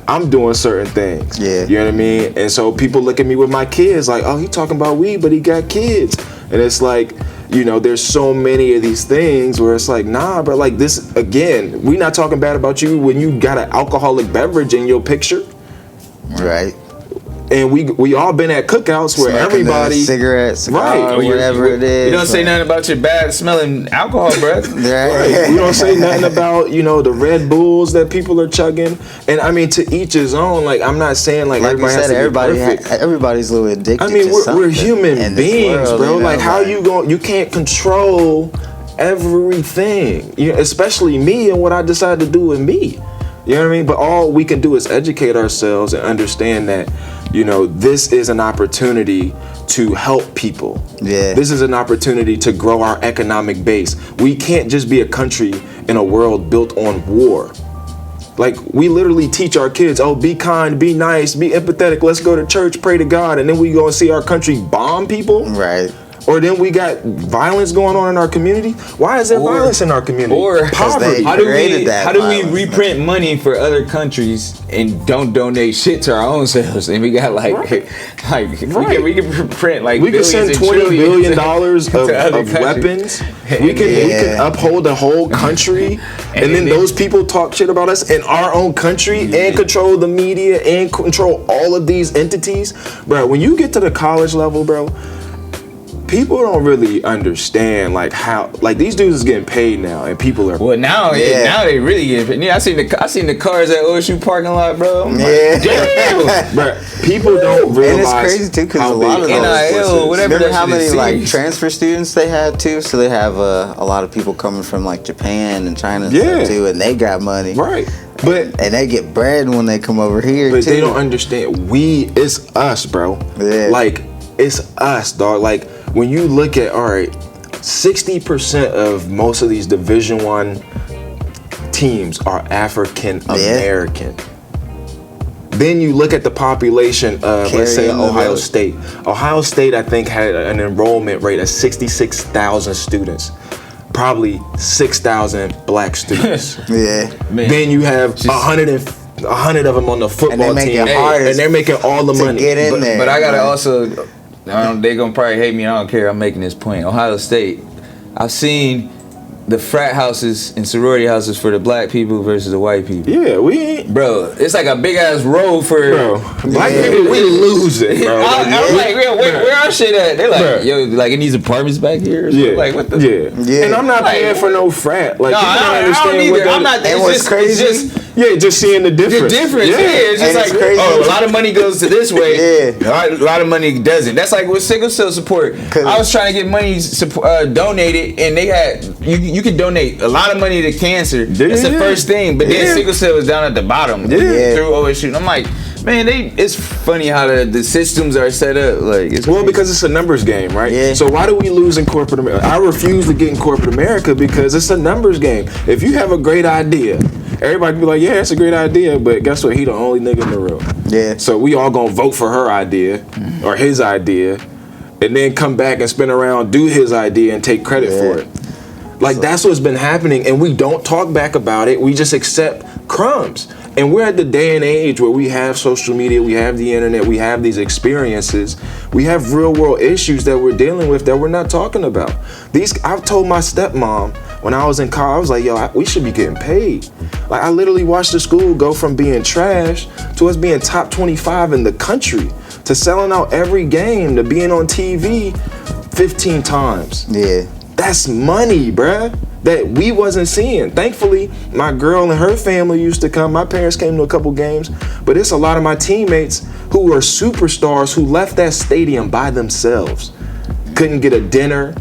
F: I'm doing certain things. You know what I mean? And so people look at me with my kids like, oh, he talking about weed, but he got kids. And it's like, you know, there's so many of these things where it's like, nah, bro, like this, again, we not talking bad about you when you got an alcoholic beverage in your picture.
E: Right.
F: And we all been at cookouts where
E: Smoking
F: everybody
E: cigarettes,
F: right,
E: or whatever it is.
C: You don't say nothing about your bad smelling alcohol breath.
F: Right. You don't say nothing about, you know, the Red Bulls that people are chugging. And I mean, to each his own. Like, I'm not saying like everybody has to be perfect.
E: Everybody's a little addicted.
F: I mean,
E: to
F: we're human beings,
E: world,
F: bro.
E: you know,
F: like, how you can't control everything. Especially me and what I decide to do with me. You know what I mean? But all we can do is educate ourselves and understand that, you know, this is an opportunity to help people.
E: Yeah.
F: This is an opportunity to grow our economic base. We can't just be a country in a world built on war. Like, we literally teach our kids, oh, be kind, be nice, be empathetic, let's go to church, pray to God, and then we go and see our country bomb people?
E: Right.
F: Or then we got violence going on in our community. Why is there violence in our community?
C: Or
F: poverty.
C: How do we reprint money for other countries and don't donate shit to our own selves? And we got we can print like
F: we can send $20 billion of weapons. We can uphold a whole country, and then those people talk shit about us in our own country and control the media and control all of these entities, bro. When you get to the college level, bro, people don't really understand like how these dudes is getting paid now, and people are
C: now they really getting paid. Yeah, I seen the cars at OSU parking lot, bro.
F: Damn, bro. People don't realize.
E: And it's crazy too because a lot of
C: NIL, whatever.
E: Remember how many like transfer students they had too? So they have a lot of people coming from like Japan and China and stuff too, and they got money,
F: right?
E: And they get bread when they come over here.
F: But they don't understand. It's us, bro.
E: Yeah.
F: Like, it's us, dog. Like, when you look at, all right, 60% of most of these Division I teams are African American. Then you look at the population of, let's say, Ohio State. Ohio State, I think, had an enrollment rate of 66,000 students. Probably 6,000 black students.
E: Man.
F: Then you have 100 of them on the football team, and they're making all the money.
E: Get in there.
C: But I gotta also, they're gonna probably hate me. I don't care. I'm making this point. Ohio State, I've seen the frat houses and sorority houses for the black people versus the white people.
F: Yeah, we ain't.
C: Bro, it's like a big ass row for
F: black people. We lose it, bro.
C: I'm like, where our shit at? They're like, yo, like in these apartments back here. Like, what the?
F: Yeah. And I'm not paying for no frat. Like,
C: no,
F: you don't understand
C: I don't
F: what
C: I'm not.
E: And what's crazy?
F: Just seeing the difference.
C: It's just like,
E: crazy.
C: a lot of money goes to this way. A lot of money doesn't. That's like with sickle cell support. I was trying to get money donated, and they had you could donate a lot of money to cancer. That's the first thing, but then sickle cell was down at the bottom through OSU. And I'm like, man, it's funny how the systems are set up. Like,
F: because it's a numbers game, right?
E: Yeah.
F: So why do we lose in corporate America? I refuse to get in corporate America because it's a numbers game. If you have a great idea, everybody be like, yeah, it's a great idea, but guess what? He the only nigga in the room.
E: Yeah.
F: So we all gonna vote for her idea or his idea, and then come back and spin around, do his idea, and take credit for it. Like, that's what's been happening, and we don't talk back about it. We just accept crumbs. And we're at the day and age where we have social media, we have the internet, we have these experiences, we have real world issues that we're dealing with that we're not talking about. I've told my stepmom when I was in college, I was like, yo, we should be getting paid. Like, I literally watched the school go from being trash to us being top 25 in the country, to selling out every game, to being on TV 15 times.
E: Yeah.
F: That's money, bruh, that we wasn't seeing. Thankfully, my girl and her family used to come. My parents came to a couple games, but it's a lot of my teammates who were superstars who left that stadium by themselves. Couldn't get a dinner,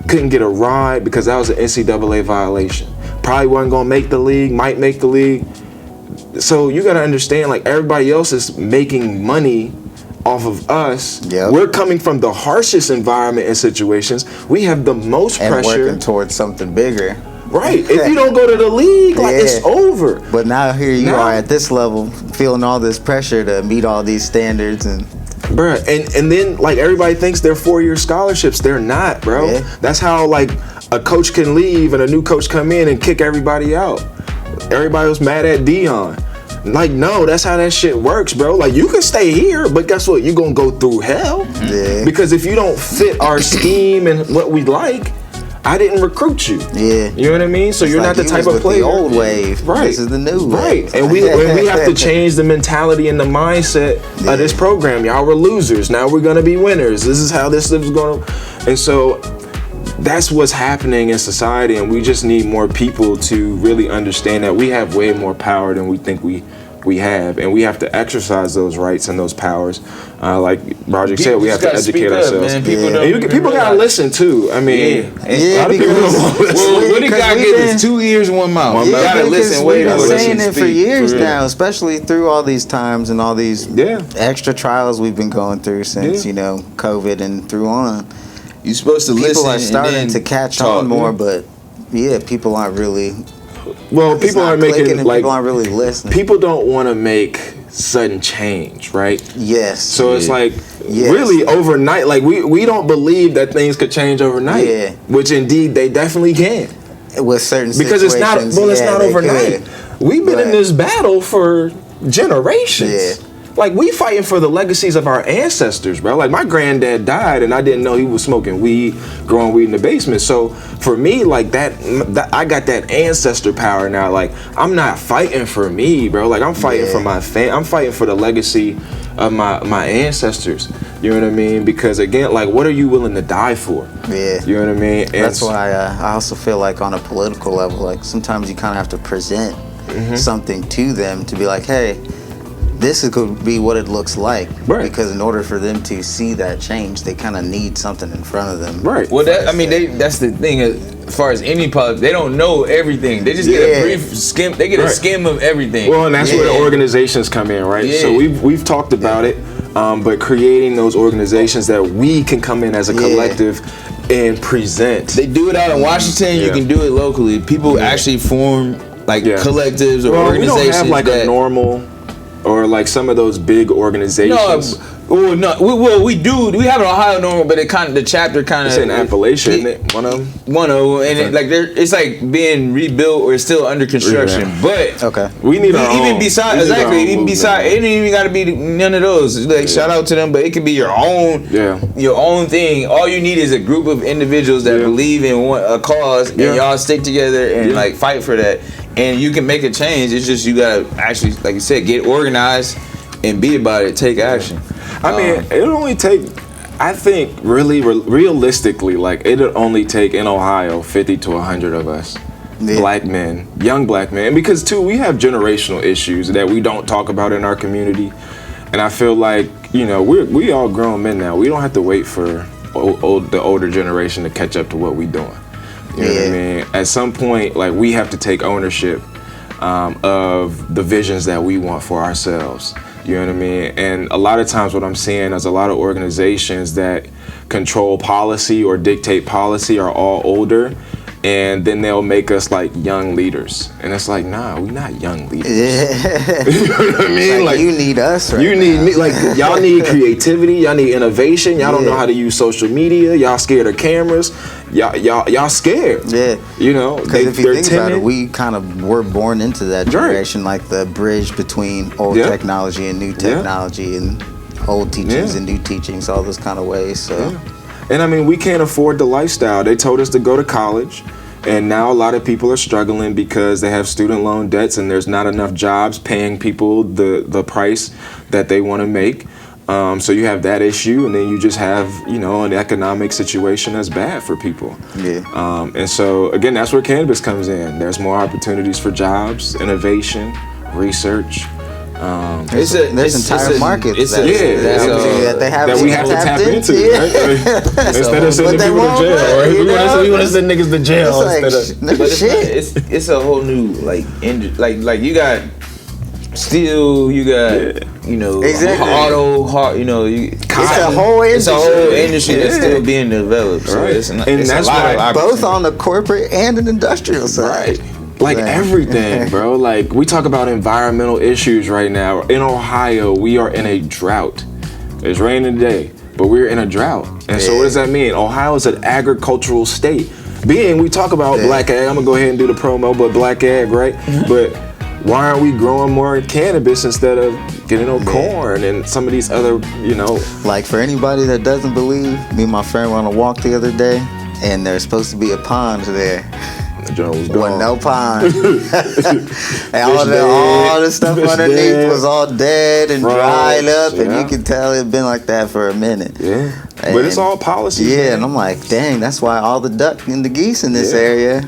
F: couldn't get a ride because that was an NCAA violation. Probably wasn't gonna make the league, might make the league. So you gotta understand, like, everybody else is making money off of us. We're coming from the harshest environment and situations. We have the most pressure.
E: And working towards something bigger.
F: Right. If you don't go to the league, like, it's over.
E: But now here you are at this level, feeling all this pressure to meet all these standards and.
F: Bruh, and then, like, everybody thinks they're 4-year scholarships. They're not, bro. That's how, like, a coach can leave and a new coach come in and kick everybody out. Everybody was mad at Dion. Like, no, that's how that shit works, bro. Like, you can stay here, but guess what? You're gonna go through hell. Because if you don't fit our scheme and what we like, I didn't recruit you.
E: Yeah.
F: You know what I mean? So
E: It's
F: you're
E: like
F: not the
E: you
F: type
E: was
F: of
E: with
F: player.
E: the old wave.
F: Right.
E: This is the new
F: Right.
E: wave.
F: And we have to change the mentality and the mindset of this program. Y'all were losers. Now we're gonna be winners. This is how this is gonna. And so that's what's happening in society, and we just need more people to really understand that we have way more power than we think we have, and we have to exercise those rights and those powers. Like Roger said, we have to educate ourselves. People gotta listen too. I mean, a lot of people don't want to listen.
C: Well, what he got to get is 2 ears, 1 mouth. You gotta listen way more.
E: We've been saying it for years now, especially through all these times and all these extra trials we've been going through since COVID and through on.
C: You're supposed to listen.
E: People are starting to catch on more, but people aren't really.
F: Well, people aren't making
E: people aren't really listening.
F: People don't want to make sudden change, right?
E: Yes.
F: So it's like really overnight. Like we don't believe that things could change overnight. Yeah. Which indeed they definitely can.
E: With certain
F: because it's not overnight. We've been in this battle for generations. Yeah. Like, we fighting for the legacies of our ancestors, bro. Like, my granddad died, and I didn't know he was smoking weed, growing weed in the basement. So, for me, like, that I got that ancestor power now. Like, I'm not fighting for me, bro. Like, I'm fighting for my I'm fighting for the legacy of my ancestors. You know what I mean? Because, again, like, what are you willing to die for? Yeah. You know what I mean? And
E: that's why I also feel like on a political level, like, sometimes you kind of have to present something to them to be like, hey, this could be what it looks like, because in order for them to see that change, they kind of need something in front of them.
C: Right. Well, that's the thing. As far as any politics, they don't know everything. They just get a brief skim. They get a skim of everything.
F: Well, and that's where the organizations come in, right? Yeah. So we've talked about it, but creating those organizations that we can come in as a collective and present.
C: They do it out in Washington. You can do it locally. People actually form like collectives or organizations.
F: We don't have like a normal. Or like some of those big organizations.
C: We do. We have an Ohio normal, but the chapter kind of.
F: It's in Appalachia, isn't it? One of them. And it's like being rebuilt or still under construction. Yeah. But we need
C: even beside it ain't even got to be none of those. Like shout out to them, but it can be your own. Your own thing. All you need is a group of individuals that believe in a cause, and y'all stick together and like fight for that. And you can make a change. It's just you gotta actually, like you said, get organized and be about it. Take action.
F: I mean, it'll only take. I think really, realistically, like it'll only take in Ohio 50 to 100 of us, black men, young black men, and because too we have generational issues that we don't talk about in our community, and I feel like we all grown men now. We don't have to wait for the older generation to catch up to what we doing. You know what I mean? At some point, like we have to take ownership of the visions that we want for ourselves. You know what I mean? And a lot of times what I'm seeing is a lot of organizations that control policy or dictate policy are all older, and then they'll make us like young leaders. And it's like, nah, we're not young leaders. You know what I mean?
E: Like you need us right
F: You need
E: now.
F: me. Like y'all need creativity, y'all need innovation, y'all don't know how to use social media, y'all scared of cameras. Y'all scared. Yeah.
E: Because if you think about it, we kind of were born into that generation, like the bridge between old technology and new technology and old teachings and new teachings, all those kind of ways. So.
F: And I mean, we can't afford the lifestyle. They told us to go to college, and now a lot of people are struggling because they have student loan debts and there's not enough jobs paying people the price that they want to make. So you have that issue, and then you just have, an economic situation that's bad for people. Yeah. And so, again, that's where cannabis comes in. There's more opportunities for jobs, innovation, research.
E: There's entire markets that they have
F: that we have to tap into. Right? Instead of sending people to jail, right? We want to send niggas to jail
C: it's a whole new like you got steel, you got auto,
E: it's a whole industry.
C: It's a whole industry that's still being developed. So it's
F: that's
C: a lot of
E: both on the corporate and an industrial side.
F: Right. Like everything, bro. Like we talk about environmental issues right now. In Ohio, we are in a drought. It's raining today, but we're in a drought. And so what does that mean? Ohio is an agricultural state. We talk about black ag. I'm gonna go ahead and do the promo, but black ag, right? But why aren't we growing more cannabis instead of getting corn and some of these other,
E: Like for anybody that doesn't believe, me and my friend were on a walk the other day. and there's supposed to be a pond there.
F: The joint was gone.
E: With no pond. And all the stuff underneath dead. Was all dead and dried up, and you can tell it'd been like that for a minute.
F: Yeah, but it's all policy.
E: Yeah,
F: man.
E: and I'm like, dang, that's why all the duck and the geese in this area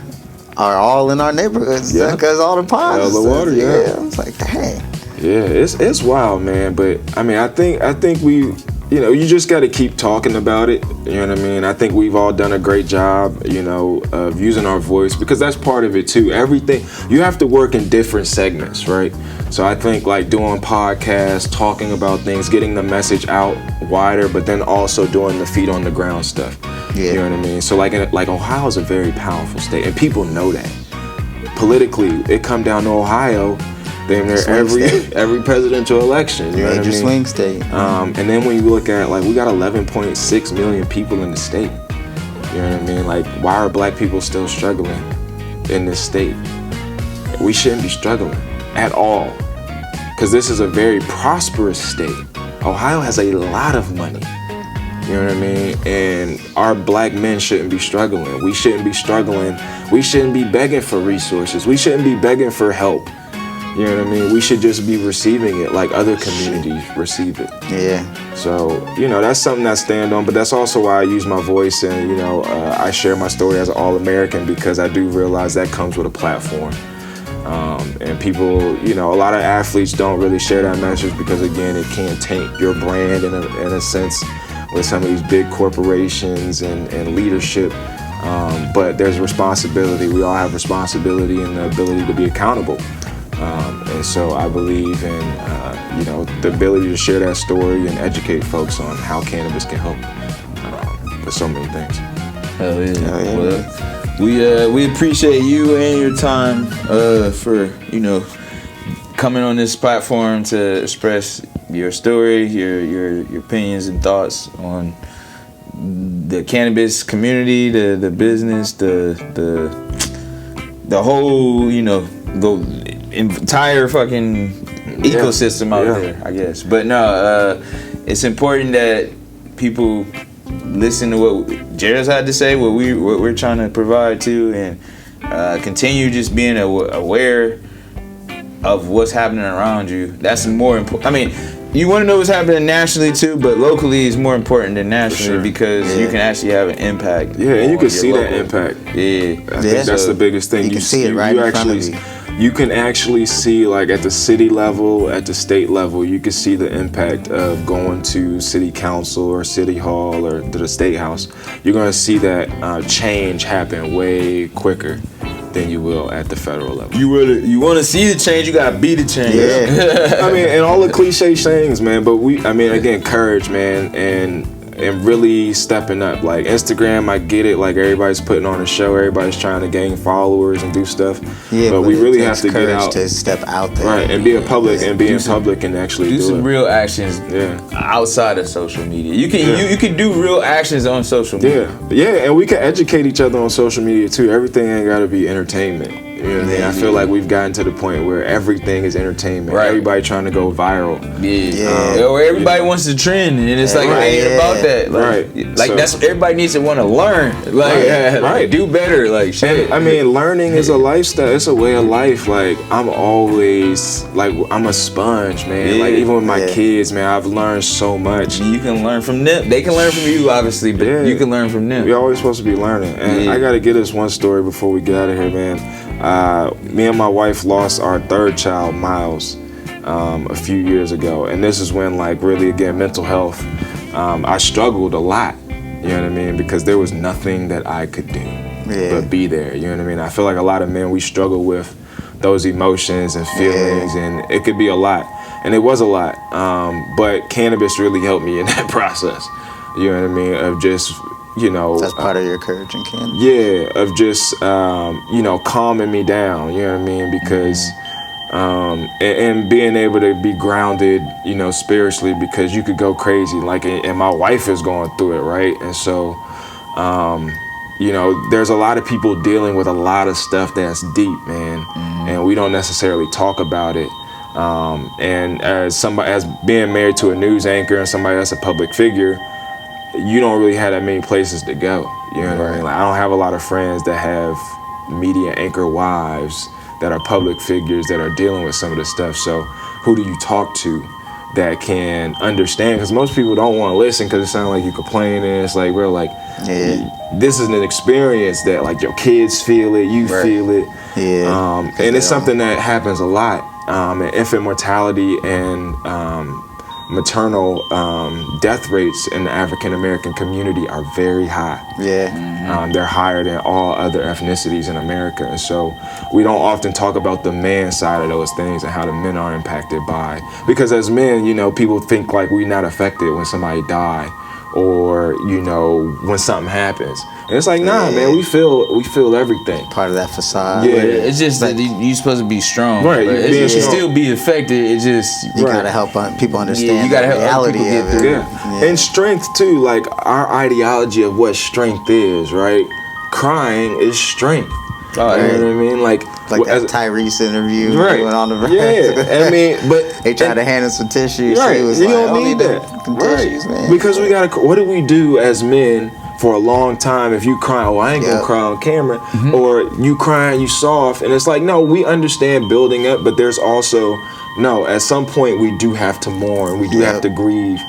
E: are all in our neighborhoods because all the ponds.
F: All the water.
E: Yeah, I was like, dang.
F: Yeah, it's wild, man. But I mean, I think we. You just got to keep talking about it. You know what I mean? I think we've all done a great job, of using our voice, because that's part of it too. Everything, you have to work in different segments, right? So I think like doing podcasts, talking about things, getting the message out wider, but then also doing the feet on the ground stuff. Yeah. You know what I mean? So like Ohio is a very powerful state, and people know that. Politically, it come down to Ohio. Damn near every presidential election. You know what I mean?
E: Swing state.
F: And then when you look at we got 11.6 million people in the state. You know what I mean? Like, why are black people still struggling in this state? We shouldn't be struggling at all, because this is a very prosperous state. Ohio has a lot of money. You know what I mean? And our black men shouldn't be struggling. We shouldn't be struggling. We shouldn't be begging for resources. We shouldn't be begging for help. You know what I mean? We should just be receiving it like other communities receive it.
E: Yeah.
F: So, that's something I stand on, but that's also why I use my voice, and, I share my story as an All-American, because I do realize that comes with a platform. And people, a lot of athletes don't really share that message because, again, it can taint your brand in a sense with some of these big corporations and leadership. But there's responsibility. We all have responsibility and the ability to be accountable. And so I believe in, the ability to share that story and educate folks on how cannabis can help with so many things.
C: Hell yeah. Well, we appreciate you and your time for, coming on this platform to express your story, your opinions and thoughts on the cannabis community, the business, the whole, the entire fucking ecosystem out there, I guess. But no, it's important that people listen to what Gerald's had to say, what we're trying to provide to, and continue just being aware of what's happening around you. That's more important. I mean, you want to know what's happening nationally too, but locally is more important than nationally, because you can actually have an impact.
F: Yeah, and you can see that impact.
C: Yeah,
F: I think that's the biggest thing.
E: You can see it right in front of you.
F: You can actually see, like, at the city level, at the state level, you can see the impact of going to city council or city hall or to the state house. You're going to see that change happen way quicker than you will at the federal level.
C: You want to see the change, you gotta be the change.
F: Yeah. I mean, and all the cliche sayings, man. But again, courage, man, and really stepping up. Like Instagram, I get it. Like, everybody's putting on a show, everybody's trying to gain followers and do stuff. Yeah, but we really have to get out,
E: to step out there,
F: right, and be in public, and be in public, and actually do
C: some real actions. Outside of social media, you can do real actions on social media.
F: Yeah, and we can educate each other on social media too. Everything ain't gotta be entertainment. You know what I mean? I feel like we've gotten to the point where everything is entertainment. Right. Everybody trying to go viral.
C: Or everybody wants to trend, and it's like, it ain't about that. Like, that's what everybody needs to want to learn. Like, do better. Like, shit.
F: And, I mean, learning is a lifestyle. It's a way of life. Like, I'm always, I'm a sponge, man. Like, even with my kids, man, I've learned so much.
C: You can learn from them. They can learn from you, obviously, but you can learn from them.
F: We're always supposed to be learning. And I got to get us one story before we get out of here, man. Me and my wife lost our third child, Miles, a few years ago. And this is when, really, again, mental health, I struggled a lot, you know what I mean? Because there was nothing that I could do but be there, you know what I mean? I feel like a lot of men, we struggle with those emotions and feelings, and it could be a lot. And it was a lot. But cannabis really helped me in that process, you know what I mean? Of just...
E: that's part of your courage and cannabis.
F: Yeah, of just calming me down, you know what I mean? Because and being able to be grounded, spiritually, because you could go crazy, and my wife is going through it, right? And so there's a lot of people dealing with a lot of stuff that's deep, man, and we don't necessarily talk about it. And as being married to a news anchor and somebody that's a public figure, you don't really have that many places to go. You know what I mean? Like, I don't have a lot of friends that have media anchor wives that are public figures that are dealing with some of this stuff. So who do you talk to that can understand? Because most people don't want to listen because it sounds like you complaining. It's like, we're like, this is an experience that like your kids feel it, you feel it. And it's something that happens a lot. Infant mortality and maternal death rates in the African American community are very high. They're higher than all other ethnicities in America. And so we don't often talk about the man side of those things and how the men are impacted by. Because as men, you know, people think like we're not affected when somebody die or, you know, when something happens. And it's like, nah, man, we feel everything.
E: Part of that facade.
C: Yeah, it's just that you're supposed to be strong.
F: Right,
C: you should still be affected. It just
E: you gotta help people understand
C: you gotta
E: the
C: help
E: reality
C: people get
E: of it.
C: through.
F: And strength too, like our ideology of what strength is, right? Crying is strength. You know what I mean? Like
E: that Tyrese interview
F: right.
E: went on the
F: I mean, but
E: they tried to hand him some tissues.
F: Right,
E: He was
F: you
E: like,
F: don't need that.
E: Tissues, man.
F: Because we gotta. What do we do as men for a long time? If you cry, well, I ain't gonna cry on camera, or you crying, you soft, and it's like, no, we understand building up, but there's also no. At some point, we do have to mourn. We do have to grieve.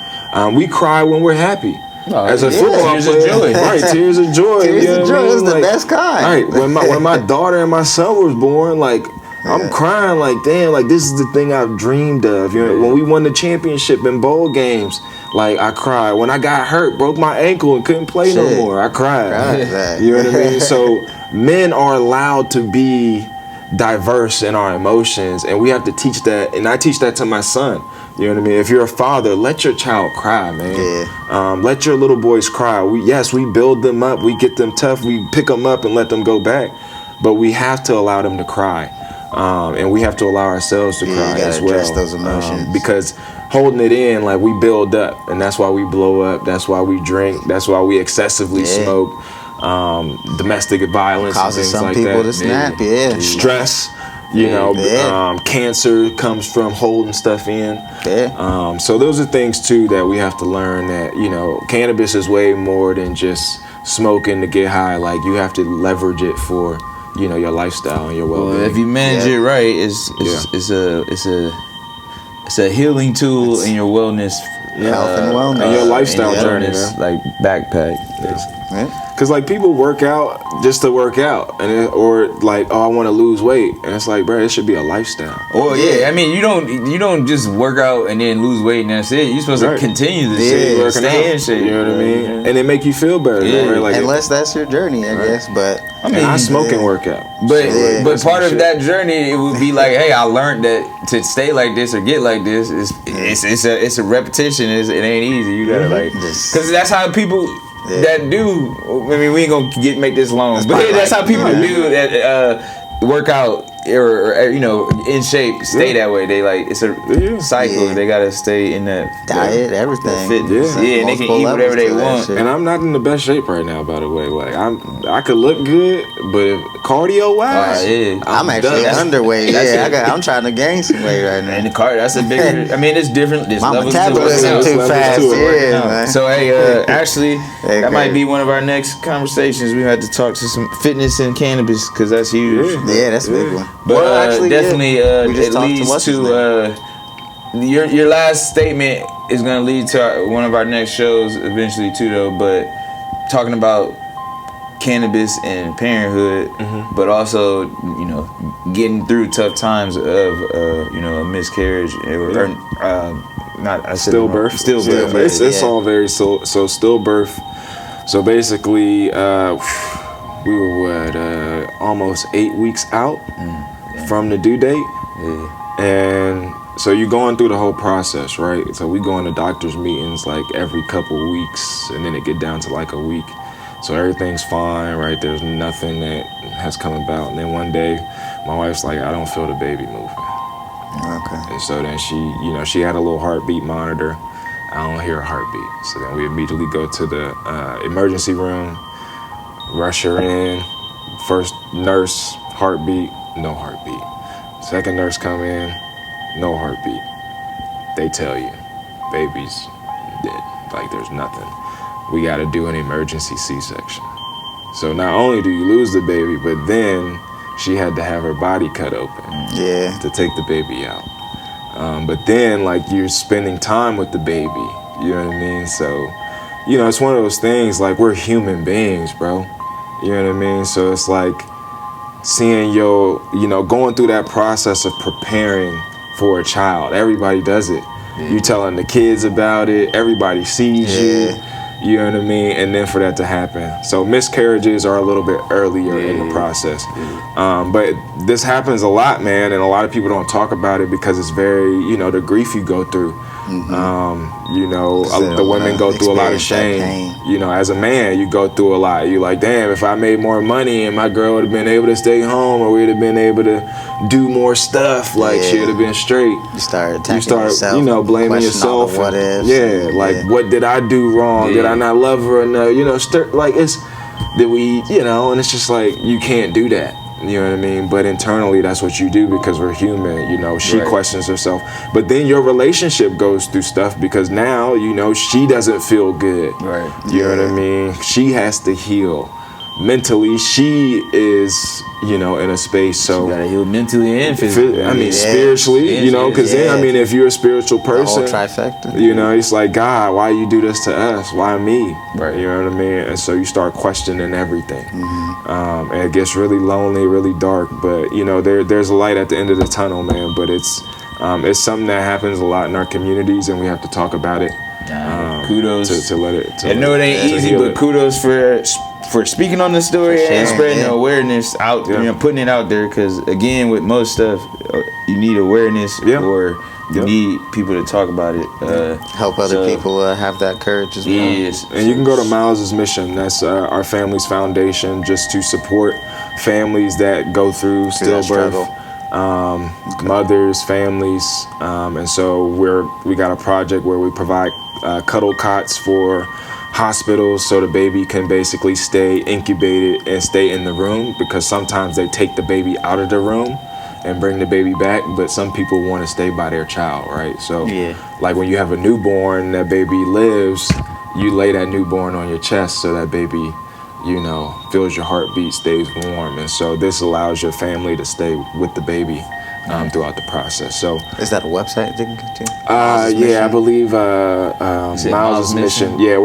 F: We cry when we're happy. As a football
C: tears
F: player,
C: of joy.
F: right? Tears of joy.
E: Tears of joy is the
F: like,
E: best kind.
F: Right. When my daughter and my son was born, like I'm crying, like damn, like this is the thing I've dreamed of. You know, when we won the championship in bowl games, like I cried. When I got hurt, broke my ankle and couldn't play no more, I cried. You know what I mean? So men are allowed to be diverse in our emotions, and we have to teach that. And I teach that to my son. You know what I mean? If you're a father, let your child cry, man. Let your little boys cry. We build them up. We get them tough. We pick them up and let them go back. But we have to allow them to cry. And we have to allow ourselves to cry as well.
E: Address those emotions.
F: Because holding it in, like we build up. And that's why we blow up. That's why we drink. That's why we excessively smoke. Domestic violence
E: Causes
F: and things like
E: some people
F: that.
E: to snap,
F: Stress. You know, cancer comes from holding stuff in. So those are things too that we have to learn, that, you know, cannabis is way more than just smoking to get high. Like you have to leverage it for, you know, your lifestyle and your well-being.
C: Well, if you manage it right, it's a healing tool in your wellness,
E: health and wellness,
F: and your lifestyle journey,
C: like backpack.
F: Because like people work out just to work out, or like, oh, I want to lose weight, and it's like, bro, it should be a lifestyle.
C: Well, I mean, you don't just work out and then lose weight and that's it. You're supposed to continue this shit, stay in shape.
F: You know what I mean? And it make you feel better, right? Like,
E: unless that's your journey, I guess. But
F: I mean, I smoke and work out.
C: But part of that journey, it would be like, hey, I learned that to stay like this or get like this, it's a repetition. It ain't easy. You gotta because that's how people. That do. I mean, we ain't gonna make this long, but that's how people do that. Work out or you know, in shape, stay that way. They like it's a cycle. They gotta stay in that
E: diet, everything.
C: Fitness. And they can eat whatever they want.
F: And I'm not in the best shape right now, by the way. Like I could look good, but cardio wise,
E: I'm actually underweight. I'm trying to gain some weight right now.
C: And the cardio, that's a bigger. I mean, it's different. There's
E: my
C: levels
E: metabolism too fast.
C: Man. So hey, actually, that might be one of our next conversations. We had to talk to some fitness and cannabis because that's huge.
E: Yeah, that's a big one.
C: But actually, definitely, it leads to your last statement is going to lead to one of our next shows eventually too, though. But talking about cannabis and parenthood, but also, you know, getting through tough times of you know, a miscarriage or not stillbirth.
F: It's all very so stillbirth. So basically, we were almost 8 weeks out from the due date, and so you're going through the whole process, right? So we go into doctor's meetings like every couple weeks, and then it get down to like a week. So everything's fine, right? There's nothing that has come about, and then one day, my wife's like, I don't feel the baby moving. And so then she had a little heartbeat monitor. I don't hear a heartbeat. So then we immediately go to the emergency room, rush her in. First nurse, heartbeat, no heartbeat. Second nurse come in, no heartbeat. They tell you, baby's dead. Like there's nothing. we got to do an emergency C-section. So not only do you lose the baby, but then she had to have her body cut open to take the baby out. But then, like, you're spending time with the baby, you know what I mean? So, you know, it's one of those things, like, we're human beings, bro. You know what I mean? So it's like seeing going through that process of preparing for a child. Everybody does it. You telling the kids about it, everybody sees you. You know what I mean? And then for that to happen. So miscarriages are a little bit earlier in the process. But this happens a lot, man, and a lot of people don't talk about it because it's very, the grief you go through. The women go through a lot of shame. As a man, you go through a lot. You're like, damn, if I made more money and my girl would have been able to stay home, or we'd have been able to do more stuff, like she would have been straight.
E: You start attacking yourself,
F: blaming yourself.
E: What ifs.
F: What did I do wrong? Did I not love her enough? And it's just like, you can't do that. You know what I mean? But internally, that's what you do because we're human. She questions herself. But then your relationship goes through stuff because now, she doesn't feel good.
C: Right.
F: You know what I mean? She has to heal. Mentally, she is, in a space. So
C: you gotta heal mentally and physically.
F: Spiritually, because if you're a spiritual person,
E: the whole trifecta.
F: It's like, God, why you do this to us? Why me?
C: Right.
F: You know what I mean? And so you start questioning everything. And it gets really lonely, really dark. But there's a light at the end of the tunnel, man. But it's something that happens a lot in our communities, and we have to talk about it.
C: Kudos
F: to let it.
C: I know it ain't easy, but kudos for speaking on the story and spreading the awareness out, putting it out there. Because again, with most stuff, you need awareness or you need people to talk about it.
E: Help other people have that courage as well.
C: Yes.
F: And you can go to Miles's Mission. That's our family's foundation, just to support families that go through stillbirth. Mothers, families, and so we got a project where we provide cuddle cots for hospitals so the baby can basically stay incubated and stay in the room, because sometimes they take the baby out of the room and bring the baby back, but some people want to stay by their child, right? So like when you have a newborn, that baby lives, you lay that newborn on your chest so that baby feels your heartbeat, stays warm. And so this allows your family to stay with the baby throughout the process. So
E: is that a website they can go to?
F: I believe Miles's Mission. Yeah,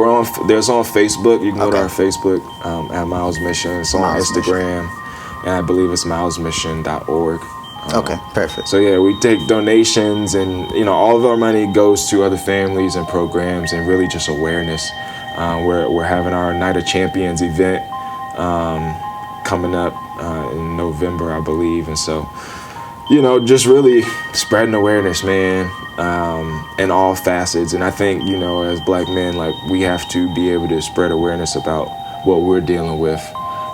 F: there's on Facebook. You can go to our Facebook at Miles Mission. It's on Instagram. And I believe it's milesmission.org.
E: Okay, perfect.
F: So we take donations, and all of our money goes to other families and programs, and really just awareness. We're having our Night of Champions event coming up in November, I believe. And so, just really spreading awareness, man, in all facets. And I think, as black men, like, we have to be able to spread awareness about what we're dealing with.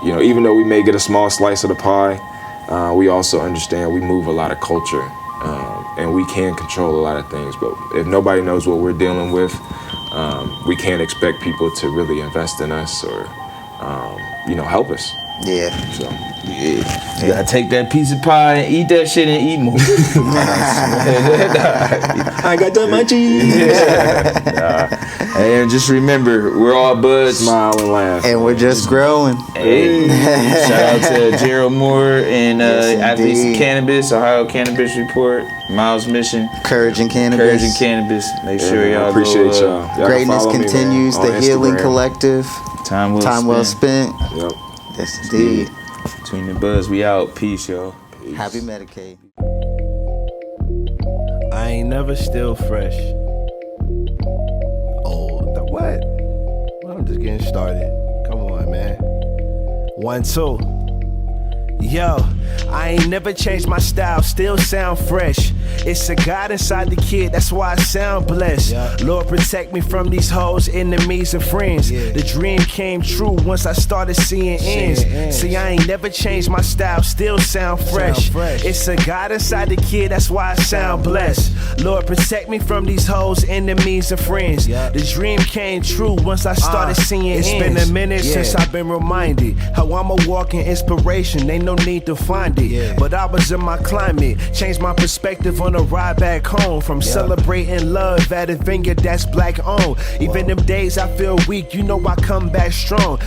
F: Even though we may get a small slice of the pie, we also understand we move a lot of culture, and we can control a lot of things. But if nobody knows what we're dealing with, we can't expect people to really invest in us or, help us.
E: Yeah.
F: So,
C: you gotta take that piece of pie and eat that shit and eat more.
F: I got the munchies.
C: And just remember, we're all Budz.
F: Smile and laugh.
E: And we're just growing.
C: Hey. Shout out to Gerald Moore and Athletes Cannabis, Ohio Cannabis Report, Miles Mission.
E: Courage and Cannabis.
C: Make sure y'all
F: appreciate
C: go,
F: y'all.
E: Greatness continues. The Healing Collective.
C: Time well spent.
F: Yep.
E: Yes, indeed.
C: Between the Budz, we out. Peace, y'all.
F: Peace.
E: Happy Medicaid.
A: I ain't never still fresh. Oh, what? Well, I'm just getting started. Come on, man. 1, 2. Yo, I ain't never changed my style, still sound fresh. It's a God inside the kid, that's why I sound blessed. Lord, protect me from these hoes, enemies, and friends. The dream came true once I started seeing ends. See, I ain't never changed my style, still sound fresh. It's a God inside the kid, that's why I sound blessed. Lord, protect me from these hoes, enemies, and friends. The dream came true once I started seeing ends. It's been a minute since I've been reminded how I'm a walking inspiration. They ain't no need to find it. But I was in my climate, changed my perspective on the ride back home. From celebrating love at a vineyard that's black owned. Even them days I feel weak, you know I come back strong.